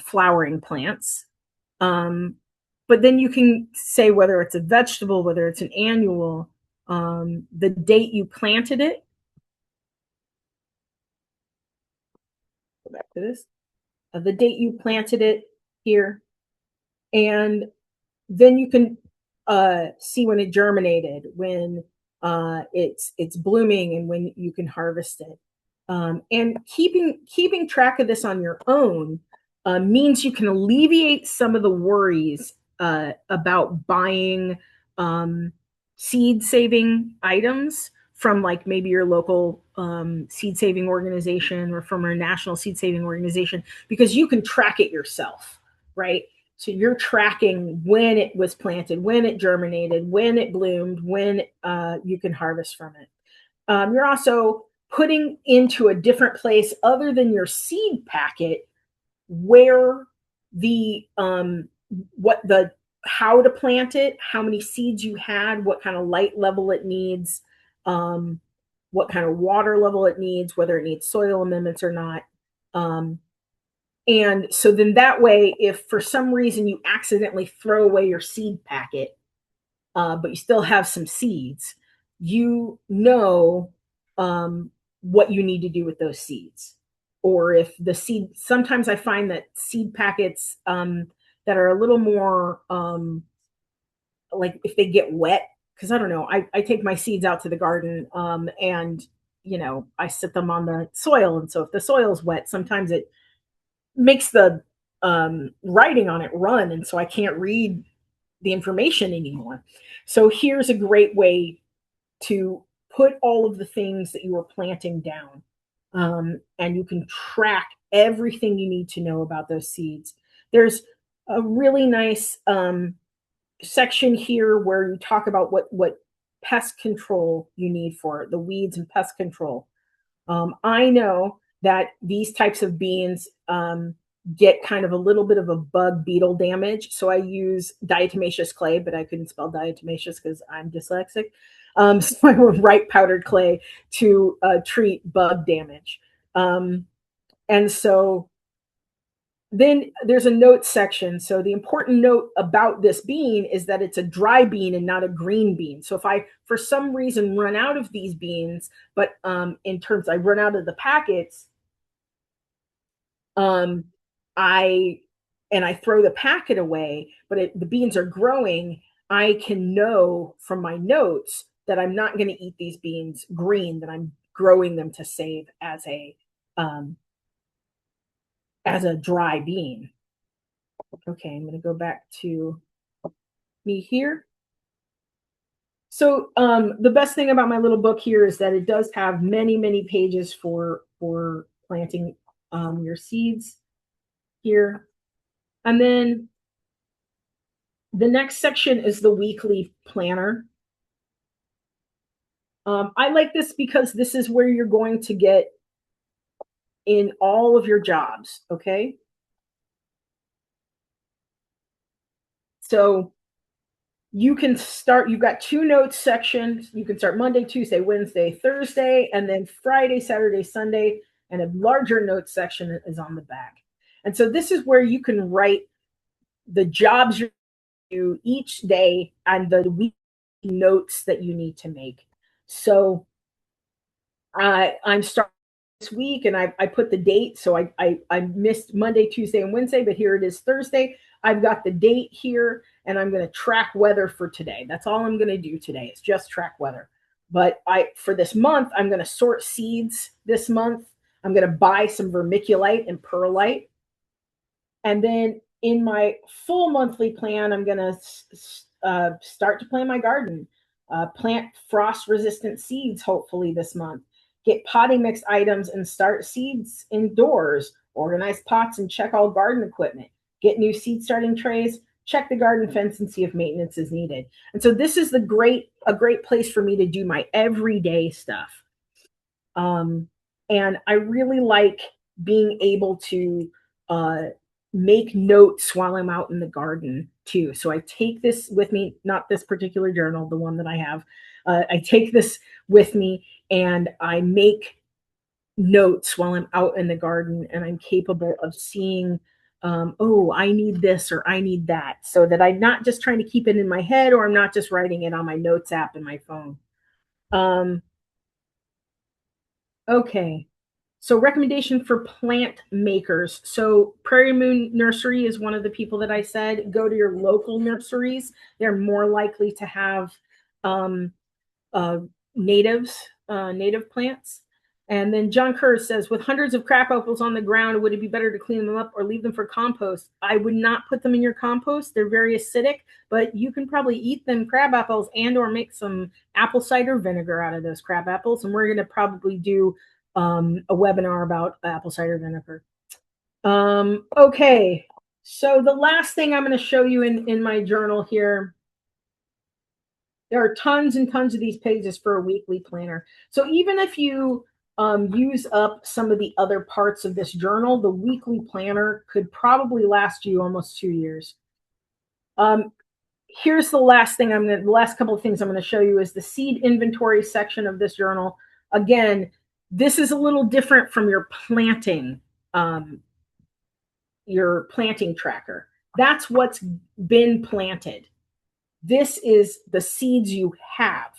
flowering plants. Um, but then you can say whether it's a vegetable, whether it's an annual, the date you planted it. Go back to this. The date you planted it here, and then you can see when it germinated, when it's blooming, and when you can harvest it. And keeping track of this on your own means you can alleviate some of the worries about buying seed saving items from like maybe your local seed saving organization or from a national seed saving organization, because you can track it yourself, right? So you're tracking when it was planted, when it germinated, when it bloomed, when you can harvest from it. You're also putting into a different place other than your seed packet where the what the how to plant it, how many seeds you had, what kind of light level it needs, um, what kind of water level it needs, whether it needs soil amendments or not. Um, and so then that way, if for some reason you accidentally throw away your seed packet, but you still have some seeds, you know what you need to do with those seeds. Or if the seed, sometimes I find that seed packets that are a little more like if they get wet, because I don't know, I take my seeds out to the garden and I sit them on the soil, and so if the soil's wet, sometimes it makes the writing on it run, and so I can't read the information anymore. So here's a great way to put all of the things that you were planting down, and you can track everything you need to know about those seeds. There's a really nice section here where you talk about what pest control you need for the weeds and pest control. I know that these types of beans get kind of a little bit of a bug beetle damage. So I use diatomaceous clay, but I couldn't spell diatomaceous because I'm dyslexic. So I would write powdered clay to treat bug damage. And so then there's a note section. So the important note about this bean is that it's a dry bean and not a green bean. So if I, for some reason, run out of these beans, but in terms I run out of the packets, um, I I throw the packet away, but the beans are growing, I can know from my notes that I'm not going to eat these beans green, that I'm growing them to save um, as a dry bean. Okay, I'm going to go back to me here. So the best thing about my little book here is that it does have many, many pages for planting your seeds here. And then the next section is the weekly planner. I like this because this is where you're going to get in all of your jobs, okay? So you can start, you've got two notes sections. You can start Monday, Tuesday, Wednesday, Thursday, and then Friday, Saturday, Sunday, and a larger notes section is on the back. And so this is where you can write the jobs you do each day and the week notes that you need to make. So I'm starting this week and I put the date. So I missed Monday, Tuesday, and Wednesday, but here it is Thursday. I've got the date here and I'm going to track weather for today. That's all I'm going to do today. It's just track weather. But for this month, I'm going to sort seeds this month. I'm going to buy some vermiculite and perlite. And then in my full monthly plan, I'm going to start to plant my garden, plant frost resistant seeds, hopefully this month, get potting mix items and start seeds indoors, organize pots and check all garden equipment, get new seed starting trays, check the garden fence and see if maintenance is needed. And so this is a great place for me to do my everyday stuff. And I really like being able to make notes while I'm out in the garden too. So I take this with me, not this particular journal, the one that I have. I take this with me and I make notes while I'm out in the garden and I'm capable of seeing, oh, I need this or I need that, so that I'm not just trying to keep it in my head or I'm not just writing it on my notes app in my phone. Okay. So recommendation for plant makers. So Prairie Moon Nursery is one of the people that I said, go to your local nurseries. They're more likely to have um, uh, native plants. And then John Kerr says, with hundreds of crab apples on the ground, would it be better to clean them up or leave them for compost? I would not put them in your compost. They're very acidic, but you can probably eat them crab apples and or make some apple cider vinegar out of those crab apples. And we're going to probably do a webinar about apple cider vinegar. Okay, so the last thing I'm going to show you in my journal here, there are tons and tons of these pages for a weekly planner. So even if you use up some of the other parts of this journal, the weekly planner could probably last you almost 2 years. Here's the last thing the last couple of things I'm going to show you is the seed inventory section of this journal. Again, this is a little different from your planting tracker. That's what's been planted. This is the seeds you have.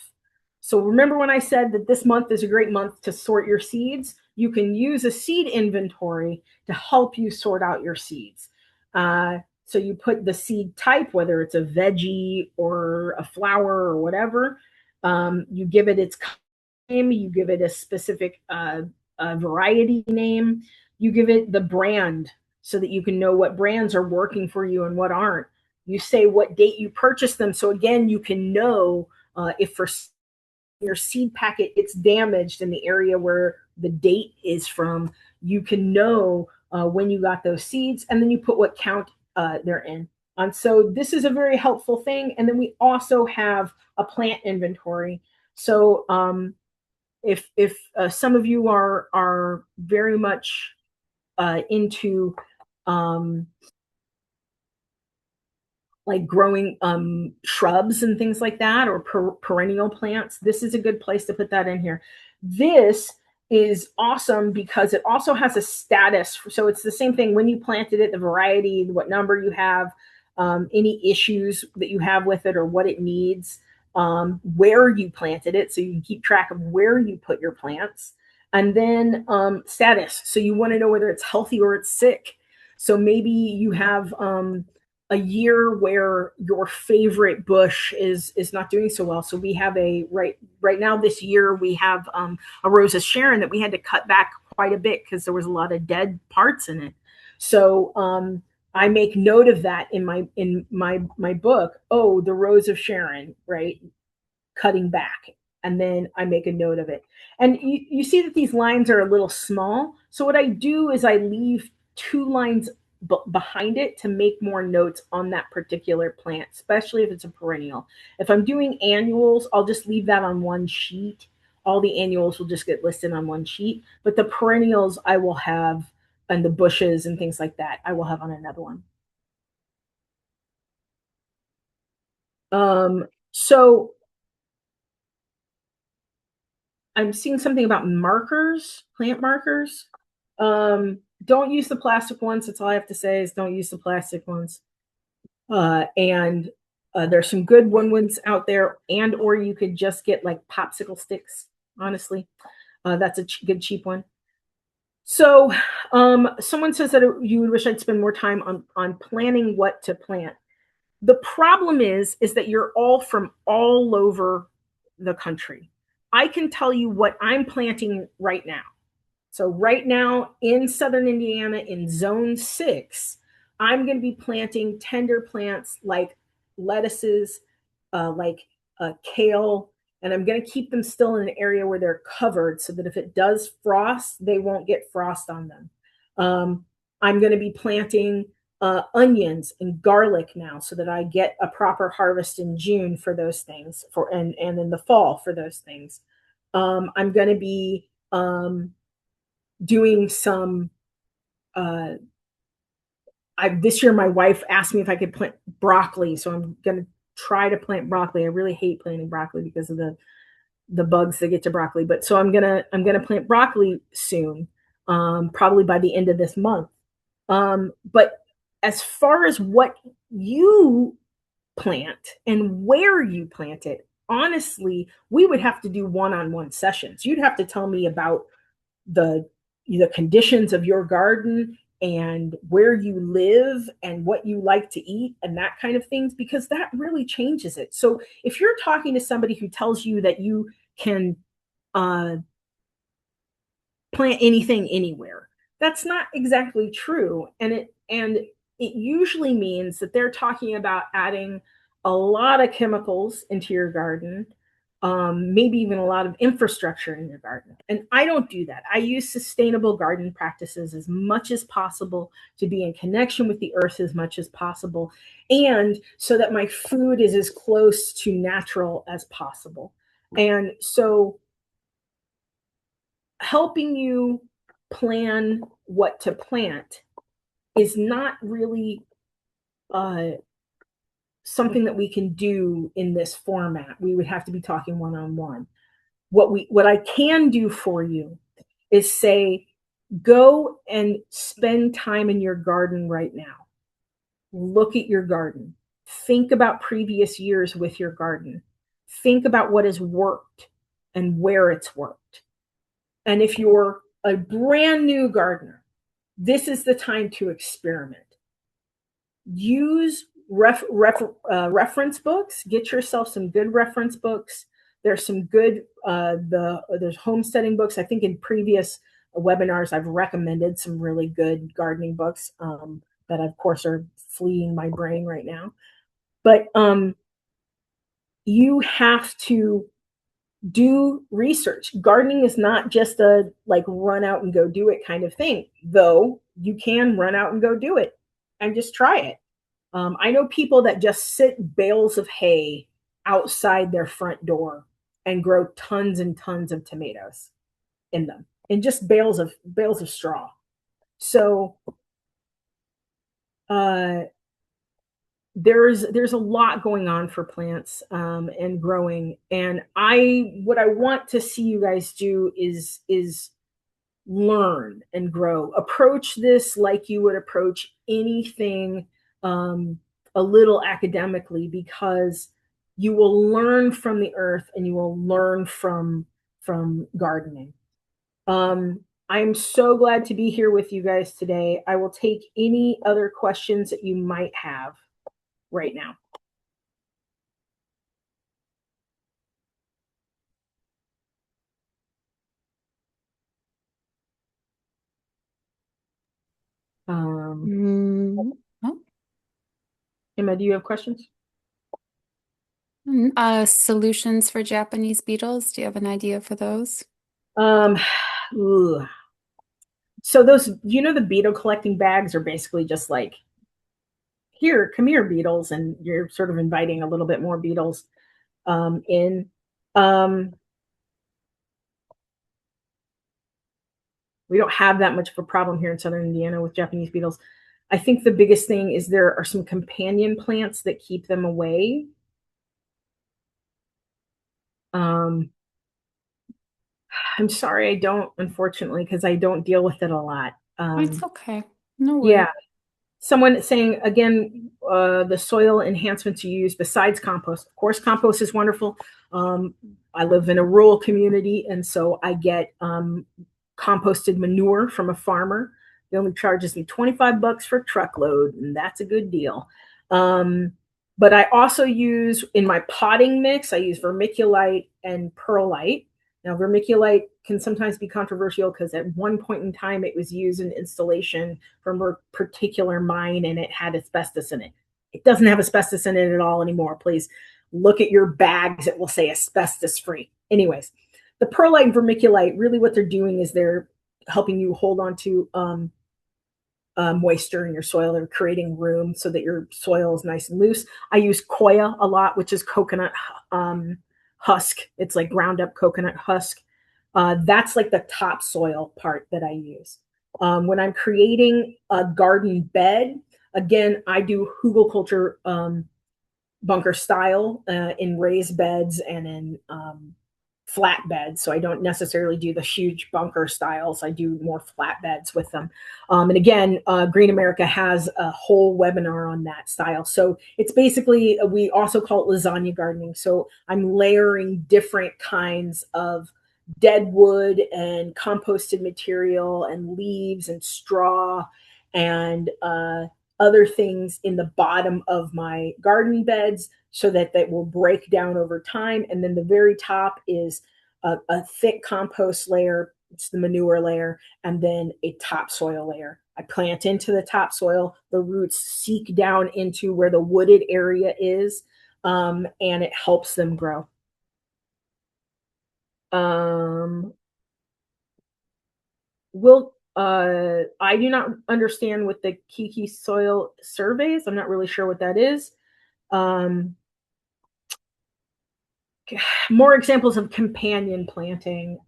So remember when I said that this month is a great month to sort your seeds? You can use a seed inventory to help you sort out your seeds. So you put the seed type, whether it's a veggie or a flower or whatever. You give it its name. You give it a specific variety name. You give it the brand so that you can know what brands are working for you and what aren't. You say what date you purchased them. So again, you can know if for your seed packet it's damaged in the area where the date is from, you can know when you got those seeds, and then you put what count they're in. And so this is a very helpful thing. And then we also have a plant inventory. So if some of you are very much into um, like growing shrubs and things like that, or perennial plants, this is a good place to put that in here. This is awesome because it also has a status. So it's the same thing when you planted it, the variety, what number you have, any issues that you have with it or what it needs, where you planted it. So you can keep track of where you put your plants. And then status. So you want to know whether it's healthy or it's sick. So maybe you have a year where your favorite bush is not doing so well. So we have a right now this year we have a Rose of Sharon that we had to cut back quite a bit because there was a lot of dead parts in it. So I make note of that in my book. Oh, the Rose of Sharon, right? Cutting back. And then I make a note of it. And you see that these lines are a little small. So what I do is I leave two lines behind it to make more notes on that particular plant, especially if it's a perennial. If I'm doing annuals, I'll just leave that on one sheet. All the annuals will just get listed on one sheet, but the perennials I will have, and the bushes and things like that, I will have on another one. So I'm seeing something about markers, plant markers. Don't use the plastic ones. That's all I have to say is don't use the plastic ones. And there's some good ones out there, and or you could just get like popsicle sticks. Honestly, that's a good cheap one. So, someone says that you would wish I'd spend more time on planning what to plant. The problem is that you're all from all over the country. I can tell you what I'm planting right now. So right now in southern Indiana in zone 6, I'm going to be planting tender plants like lettuces, like kale, and I'm going to keep them still in an area where they're covered so that if it does frost, they won't get frost on them. Um, I'm going to be planting onions and garlic now so that I get a proper harvest in June for those things and in the fall for those things. I'm going to be doing some uh this year my wife asked me if I could plant broccoli, so I'm going to try to plant broccoli. I really hate planting broccoli because of the bugs that get to broccoli, but so I'm going to plant broccoli soon, probably by the end of this month. But as far as what you plant and where you plant it, honestly, we would have to do one-on-one sessions. You'd have to tell me about the the conditions of your garden and where you live and what you like to eat and that kind of things, because that really changes it. So if you're talking to somebody who tells you that you can uh, plant anything anywhere, that's not exactly true. And it usually means that they're talking about adding a lot of chemicals into your garden, maybe even a lot of infrastructure in your garden. And I don't do that. I use sustainable garden practices as much as possible to be in connection with the earth as much as possible, and so that my food is as close to natural as possible. And so helping you plan what to plant is not really uh, something that we can do in this format. We would have to be talking one on one. What I can do for you is say, go and spend time in your garden right now. Look at your garden. Think about previous years with your garden. Think about what has worked and where it's worked. And if you're a brand new gardener, this is the time to experiment. Use reference books. Get yourself some good reference books. There's some good there's homesteading books. I think in previous webinars I've recommended some really good gardening books that of course are fleeing my brain right now. But you have to do research. Gardening is not just a like run out and go do it kind of thing, though you can run out and go do it and just try it. I know people that just sit bales of hay outside their front door and grow tons and tons of tomatoes in them, and just bales of straw. So uh, there's a lot going on for plants and growing, and I what I want to see you guys do is learn and grow. Approach this like you would approach anything um, a little academically, because you will learn from the earth and you will learn from gardening. I'm so glad to be here with you guys today. I will take any other questions that you might have right now. Um, Oh, Emma, do you have questions? solutions for Japanese beetles. Do you have an idea for those? Um, so those, the beetle collecting bags are basically just like, here, come here, beetles, and you're sort of inviting a little bit more beetles in. Um, we don't have that much of a problem here in southern Indiana with Japanese beetles. I think the biggest thing is there are some companion plants that keep them away. Um, I'm sorry, I don't, unfortunately, because I don't deal with it a lot. It's okay. No worries. Yeah, someone saying again, the soil enhancements you use besides compost. Of course, compost is wonderful. I live in a rural community, and so I get composted manure from a farmer. He only charges me $25 for a truckload, and that's a good deal. Um, but I also use in my potting mix, I use vermiculite and perlite. Now, vermiculite can sometimes be controversial because at one point in time it was used in installation from a particular mine and it had asbestos in it. It doesn't have asbestos in it at all anymore. Please look at your bags. It will say asbestos free. Anyways, the perlite and vermiculite, really what they're doing is they're helping you hold on to moisture in your soil. They're creating room so that your soil is nice and loose. I use koya a lot, which is coconut husk. It's like ground up coconut husk. That's like the topsoil part that I use. When I'm creating a garden bed, again, I do hugelkultur bunker style in raised beds and in flat beds. So I don't necessarily do the huge bunker styles. I do more flat beds with them. And again, Green America has a whole webinar on that style. So it's basically, we also call it lasagna gardening. So I'm layering different kinds of dead wood and composted material and leaves and straw and other things in the bottom of my garden beds so that that will break down over time. And then the very top is a thick compost layer. It's the manure layer, and then a topsoil layer. I plant into the topsoil. The roots seek down into where the wooded area is, and it helps them grow. Um, will I do not understand what the Kiki soil surveys. I'm not really sure what that is. Um, more examples of companion planting.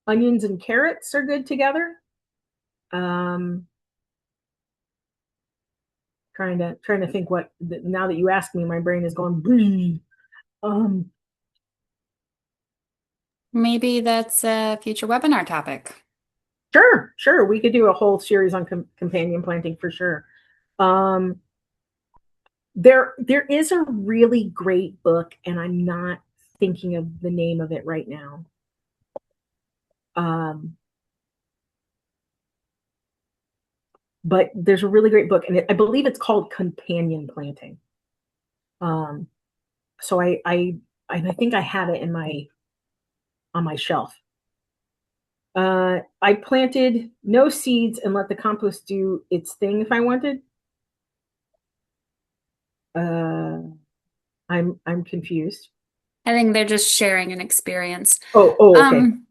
Onions and carrots are good together. Um, trying to think what now that you ask me, my brain is going. Bleh. Um, Maybe that's a future webinar topic. sure, we could do a whole series on companion planting for sure. Um, there is a really great book, and I'm not thinking of the name of it right now. Um, but there's a really great book, and I believe it's called Companion Planting. Um, so I think I have it in my on my shelf. I planted no seeds and let the compost do its thing if I wanted. Uh, I'm confused. I think they're just sharing an experience. Okay. Um,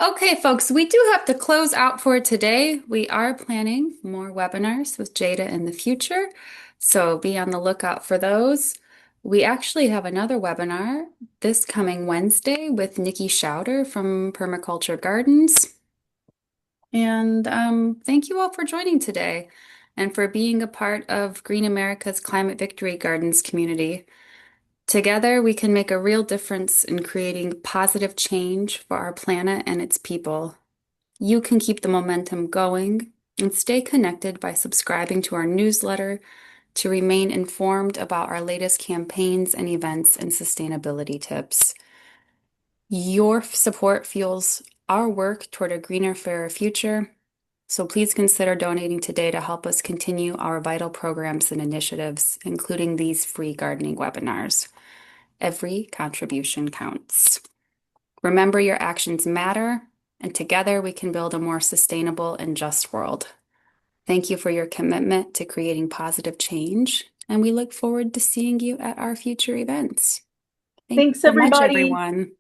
okay, folks, we do have to close out for today. We are planning more webinars with Jada in the future, so be on the lookout for those. We actually have another webinar this coming Wednesday with Nikki Schauder from Permaculture Gardens. And thank you all for joining today and for being a part of Green America's Climate Victory Gardens community. Together, we can make a real difference in creating positive change for our planet and its people. You can keep the momentum going and stay connected by subscribing to our newsletter to remain informed about our latest campaigns and events and sustainability tips. Your support fuels our work toward a greener, fairer future. So please consider donating today to help us continue our vital programs and initiatives, including these free gardening webinars. Every contribution counts. Remember, your actions matter, and together we can build a more sustainable and just world. Thank you for your commitment to creating positive change, and we look forward to seeing you at our future events. Thanks Thanks, so much, everybody. everyone.